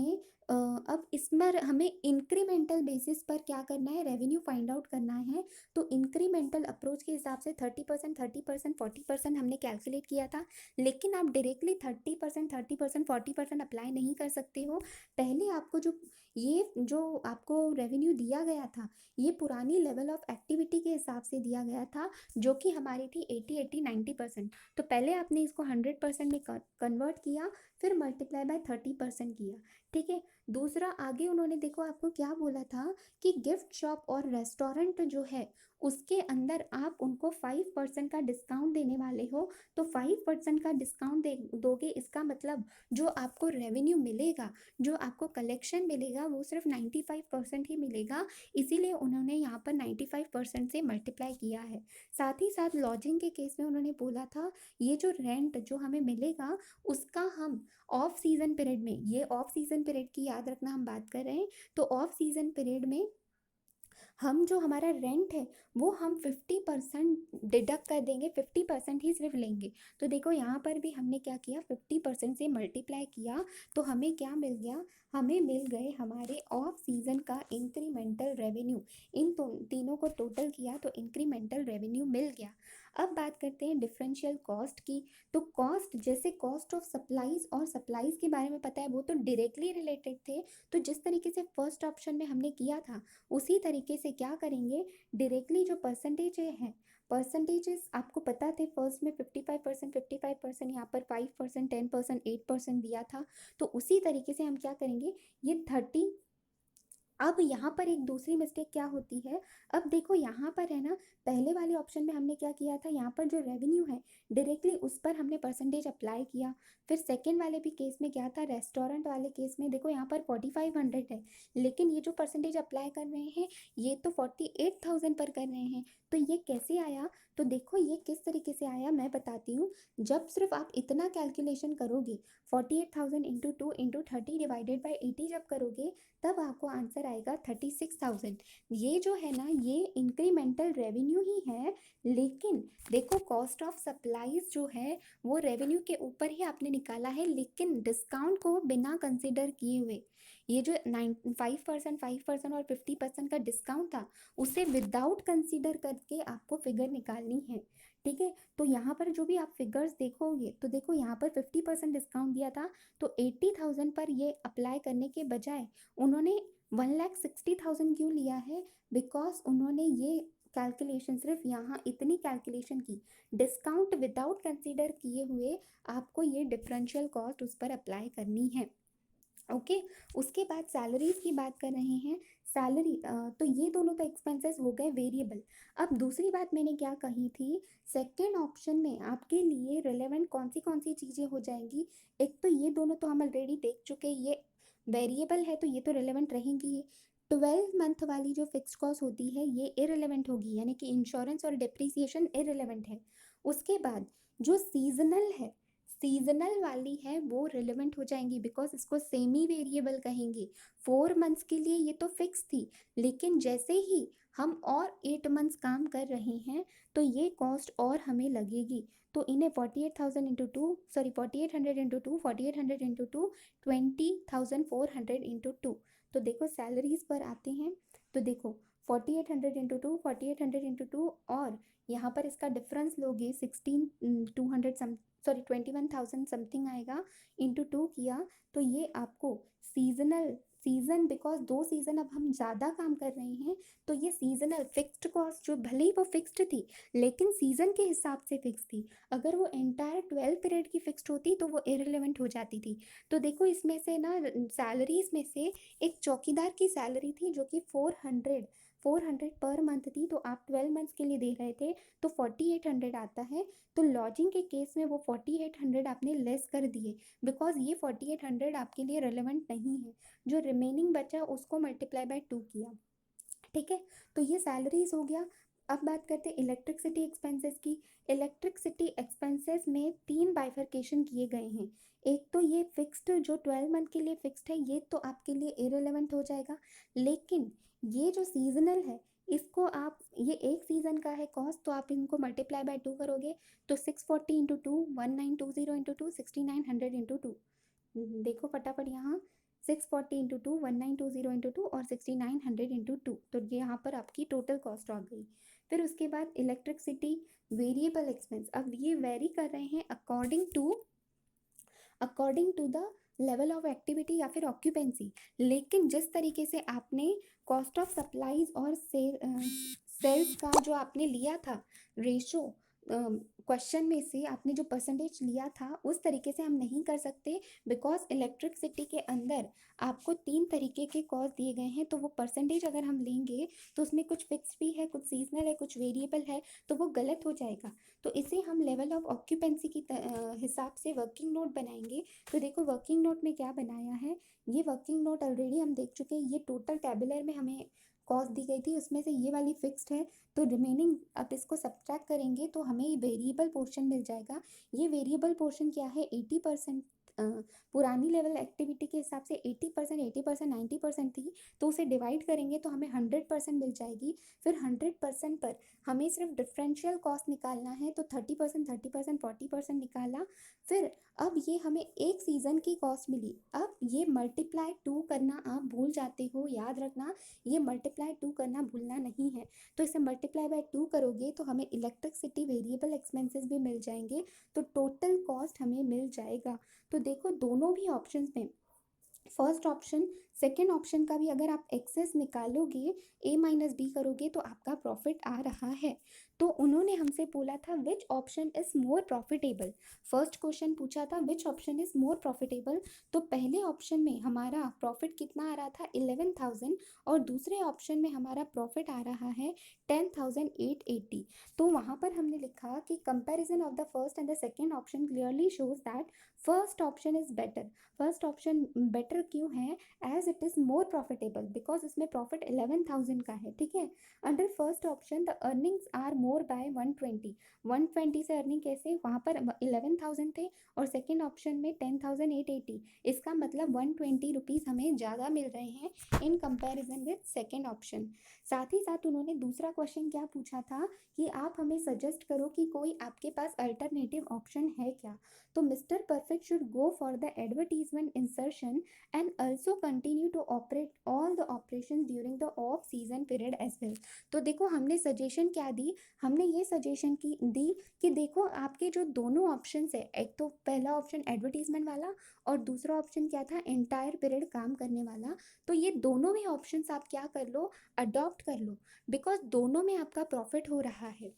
अब इसमें हमें इंक्रीमेंटल बेसिस पर क्या करना है, रेवेन्यू फाइंड आउट करना है। तो इंक्रीमेंटल अप्रोच के हिसाब से 30%, 30%, 40% हमने कैलकुलेट किया था। लेकिन आप डायरेक्टली 30%, 30%, 40% अप्लाई नहीं कर सकते हो। पहले आपको जो आपको रेवेन्यू दिया गया था, ये पुरानी लेवल ऑफ एक्टिविटी के हिसाब से दिया गया था, जो कि हमारी थी 80, 80, 90%। तो पहले आपने इसको 100% में कन्वर्ट किया, फिर मल्टीप्लाई बाय 30% किया। ठीक है। दूसरा, आगे उन्होंने देखो आपको क्या बोला था कि गिफ्ट शॉप और रेस्टोरेंट जो है, उसके अंदर आप उनको 5% का डिस्काउंट देने वाले हो। तो 5% का डिस्काउंट दे दोगे, इसका मतलब जो आपको रेवेन्यू मिलेगा, जो आपको कलेक्शन मिलेगा, वो सिर्फ 95% ही मिलेगा। इसीलिए उन्होंने यहाँ पर 95% से मल्टीप्लाई किया है। साथ ही साथ लॉजिंग के केस में उन्होंने बोला था, ये जो रेंट जो हमें मिलेगा, उसका हम ऑफ सीजन पीरियड में, ये ऑफ सीजन पीरियड की याद रखना हम बात कर रहे हैं, तो ऑफ सीजन पीरियड में हम जो हमारा रेंट है, वो हम 50% डिडक्ट कर देंगे, 50% ही सिर्फ लेंगे। तो देखो यहाँ पर भी हमने क्या किया, 50% से मल्टीप्लाई किया, तो हमें क्या मिल गया, हमें मिल गए हमारे ऑफ सीजन का इंक्रीमेंटल रेवेन्यू। इन तीनों को टोटल किया तो इंक्रीमेंटल रेवेन्यू मिल गया। अब बात करते हैं डिफरेंशियल कॉस्ट की। तो कॉस्ट, जैसे कॉस्ट ऑफ सप्लाईज और सप्लाईज के बारे में पता है, वो तो डायरेक्टली रिलेटेड थे। तो जिस तरीके से फर्स्ट ऑप्शन में हमने किया था, उसी तरीके से क्या करेंगे, डायरेक्टली जो परसेंटेज है, परसेंटेजेस आपको पता थे, फर्स्ट में 55%, 55%, यहाँ पर 5%, 10%, 8% दिया था। तो उसी तरीके से हम क्या करेंगे, ये 30। अब यहाँ पर एक दूसरी मिस्टेक क्या होती है, अब देखो यहाँ पर है ना, पहले वाले ऑप्शन में हमने क्या किया था, यहाँ पर जो रेवेन्यू है, डायरेक्टली उस पर हमने परसेंटेज अप्लाई किया। फिर सेकंड वाले भी केस में क्या था, रेस्टोरेंट वाले केस में देखो यहाँ पर 4500 है, लेकिन ये जो परसेंटेज अप्लाई कर रहे हैं, ये तो 48,000 पर कर रहे हैं। तो ये कैसे आया, तो देखो ये किस तरीके से आया, मैं बताती हूँ। जब सिर्फ आप इतना कैलकुलेशन करोगे, 48,000 इंटू 2 इंटू 30 डिवाइडेड बाई 80 जब करोगे, तब आपको आंसर आएगा 36,000। ये जो है ना, ये इंक्रीमेंटल रेवेन्यू ही है। लेकिन देखो, कॉस्ट ऑफ सप्लाईज जो है, वो रेवेन्यू के ऊपर ही आपने निकाला है, लेकिन डिस्काउंट को बिना कंसिडर किए हुए। ये जो 5%, 5% और 50% का डिस्काउंट था, उसे विदाउट कंसिडर करके आपको फिगर निकालनी है। ठीक है। तो यहाँ पर जो भी आप फिगर्स देखोगे, तो देखो यहाँ पर 50% डिस्काउंट दिया था, तो 80,000 पर ये अप्लाई करने के बजाय उन्होंने 1,60,000 क्यों लिया है, बिकॉज उन्होंने ये कैलकुलेशन सिर्फ यहाँ इतनी कैलकुलेशन की, डिस्काउंट विदाउट कंसीडर किए हुए आपको ये डिफरेंशियल कॉस्ट उस पर अप्लाई करनी है। ओके। उसके बाद सैलरीज की बात कर रहे हैं। सैलरी, तो ये दोनों तो एक्सपेंसेस हो गए वेरिएबल। अब दूसरी बात मैंने क्या कही थी, सेकेंड ऑप्शन में आपके लिए रिलेवेंट कौन सी चीज़ें हो जाएंगी, एक तो ये दोनों तो हम ऑलरेडी देख चुके, ये वेरिएबल है तो ये तो रिलेवेंट रहेंगी ही। 12 मंथ वाली जो फिक्स कॉस्ट होती है, ये इरेलीवेंट होगी, यानी कि इंश्योरेंस और डिप्रिसिएशन इरेलीवेंट है। उसके बाद जो सीजनल है, सीजनल वाली है, वो रिलेवेंट हो जाएंगी, बिकॉज इसको सेमी वेरिएबल कहेंगे। 4 मंथ्स के लिए ये तो फिक्स थी, लेकिन जैसे ही हम और 8 मंथ्स काम कर रहे हैं तो ये कॉस्ट और हमें लगेगी। तो इन्हें 48,000 into two, sorry 4800 into two, 4800 into two, 20,400 into two. तो देखो सैलरीज पर आते हैं, तो देखो 4800 इंटू टू, 4800 इंटू टू, और यहाँ पर इसका डिफरेंस लोगे 16,200 सॉरी 21,000 समथिंग आएगा, इंटू टू किया तो ये आपको सीजन बिकॉज 2 सीजन अब हम ज़्यादा काम कर रहे हैं तो ये सीजनल फिक्स्ड कॉस्ट जो भले ही वो फिक्स्ड थी लेकिन सीजन के हिसाब से फिक्स थी। अगर वो एंटायर 12 पीरियड की फिक्स्ड होती तो वो इररिलेवेंट हो जाती थी। तो देखो इसमें से ना सैलरीज में से एक चौकीदार की सैलरी थी जो कि 400 पर मंथ थी, तो आप 12 मंथ्स के लिए दे रहे थे तो 4800 आता है। तो लॉजिंग के केस में वो 4800 आपने लेस कर दिए बिकॉज ये 4800 आपके लिए रेलेवेंट नहीं है। जो रिमेनिंग बचा उसको मल्टीप्लाई बाय 2 किया, ठीक है। तो ये सैलरीज हो गया। अब बात करते हैं इलेक्ट्रिसिटी एक्सपेंसेस की। इलेक्ट्रिसिटी एक्सपेंसेस में 3 बाइफर्केशन किए गए हैं। एक तो ये फिक्स्ड जो 12 मंथ के लिए फिक्स्ड है ये तो आपके लिए इररिलेवेंट हो जाएगा, लेकिन ये जो सीजनल है इसको आप, ये एक सीजन का है कॉस्ट तो आप इनको मल्टीप्लाई बाय 2 करोगे तो 640 into two, 1920 into two, 6900 into two. देखो फटाफट यहाँ 640 इंटू टू, 1920 इंटू टू और 6900 इंटू टू, तो ये यहाँ पर आपकी टोटल कॉस्ट आ गई। फिर उसके बाद इलेक्ट्रिसिटी वेरिएबल एक्सपेंस, अब ये वेरी कर रहे हैं according to the level of activity या फिर ऑक्यूपेंसी। लेकिन जिस तरीके से आपने कॉस्ट ऑफ सप्लाईज और सेल्स का जो आपने लिया था रेशो, क्वेश्चन में से आपने जो परसेंटेज लिया था उस तरीके से हम नहीं कर सकते बिकॉज इलेक्ट्रिसिटी के अंदर आपको 3 तरीके के कॉस्ट दिए गए हैं, तो वो परसेंटेज अगर हम लेंगे तो उसमें कुछ फिक्स भी है, कुछ सीजनल है, कुछ वेरिएबल है, तो वो गलत हो जाएगा। तो इसे हम लेवल ऑफ ऑक्यूपेंसी की हिसाब से वर्किंग नोट बनाएंगे। तो देखो वर्किंग नोट में क्या बनाया है, ये वर्किंग नोट ऑलरेडी हम देख चुके हैं। ये टोटल टेबुलर में हमें कॉस्ट दी गई थी, उसमें से ये वाली फिक्स्ड है तो रिमेनिंग अब इसको सब्ट्रैक्ट करेंगे तो हमें ये वेरिएबल पोर्शन मिल जाएगा। ये वेरिएबल पोर्शन क्या है, 80%। पुरानी लेवल एक्टिविटी के हिसाब से 80%, 80%, 90% थी, तो उसे डिवाइड करेंगे तो हमें 100% मिल जाएगी। फिर 100% पर हमें सिर्फ डिफरेंशियल कॉस्ट निकालना है तो 30%, 30%, 40% निकाला। फिर अब ये हमें एक सीज़न की कॉस्ट मिली। अब ये मल्टीप्लाई 2 करना आप भूल जाते हो, याद रखना ये मल्टीप्लाई 2 करना भूलना नहीं है। तो इसे मल्टीप्लाई बाय 2 करोगे तो हमें इलेक्ट्रिसिटी वेरिएबल एक्सपेंसेस भी मिल जाएंगे, तो टोटल कॉस्ट हमें मिल जाएगा। तो देखो दोनों भी ऑप्शंस में, फर्स्ट ऑप्शन सेकेंड ऑप्शन का भी अगर आप एक्सेस निकालोगे, ए माइनस बी करोगे तो आपका प्रॉफिट आ रहा है। तो उन्होंने हमसे बोला था which option is more profitable. First question पूछा था which option is more profitable, तो पहले ऑप्शन में हमारा प्रॉफिट कितना आ रहा था 11,000 और दूसरे ऑप्शन में हमारा प्रॉफिट आ रहा है 10,880। तो वहाँ पर हमने लिखा कि comparison of the first and the second option clearly shows that first option is better. First option better क्यों है, as it is more profitable because इसमें प्रॉफिट 11,000 का है, ठीक है। Under first option the earnings are more by 120 से earning कैसे, वहाँ पर 11,000 थे और सेकेंड ऑप्शन में 10,880, इसका मतलब 120 रुपीज़ हमें ज़्यादा मिल रहे हैं in comparison with second option. साथ ही साथ उन्होंने दूसरा क्वेश्चन क्या पूछा था कि आप हमें सजेस्ट करो कि कोई आपके पास अल्टरनेटिव ऑप्शन है क्या। तो Mister Perfect should go for the advertisement insertion and also continue to operate all the operation during the off season period as well. तो देखो हमने सजेशन क्या दी, हमने ये सजेशन की दी कि देखो आपके जो दोनों ऑप्शन है, एक तो पहला ऑप्शन एडवर्टीजमेंट वाला और दूसरा ऑप्शन क्या था एंटायर पीरियड काम करने वाला, तो ये दोनों भी ऑप्शंस आप क्या कर लो, अडॉप्ट कर लो बिकॉज दोनों में आपका प्रॉफिट हो रहा है,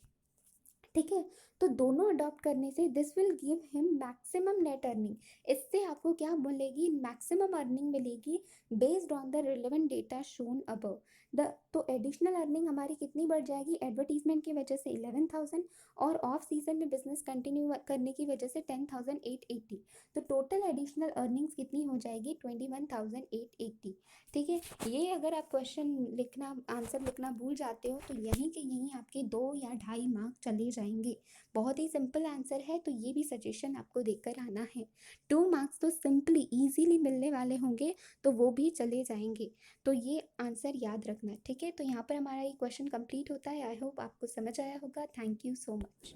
ठीक है। तो दोनों अडॉप्ट करने से this will give him maximum net earning, इससे आपको क्या मिलेगी, मैक्सिमम अर्निंग मिलेगी based on the relevant data shown above the. तो एडिशनल अर्निंग हमारी कितनी बढ़ जाएगी, एडवर्टीजमेंट की वजह से 11,000 और ऑफ सीजन में बिजनेस कंटिन्यू करने की वजह से 10,880, तो टोटल एडिशनल अर्निंग्स कितनी हो जाएगी 21,880, ठीक है। ये अगर आप क्वेश्चन लिखना, आंसर लिखना भूल जाते हो तो यहीं के यहीं आपके 2 या 2.5 मार्क चले जाएंगे। जाएंगे। बहुत ही सिंपल आंसर है, तो ये भी सजेशन आपको देकर आना है। 2 मार्क्स तो सिंपली ईजीली मिलने वाले होंगे, तो वो भी चले जाएंगे। तो ये आंसर याद रखना, ठीक है। तो यहाँ पर हमारा ये क्वेश्चन कंप्लीट होता है। आई होप आपको समझ आया होगा। Thank you so much.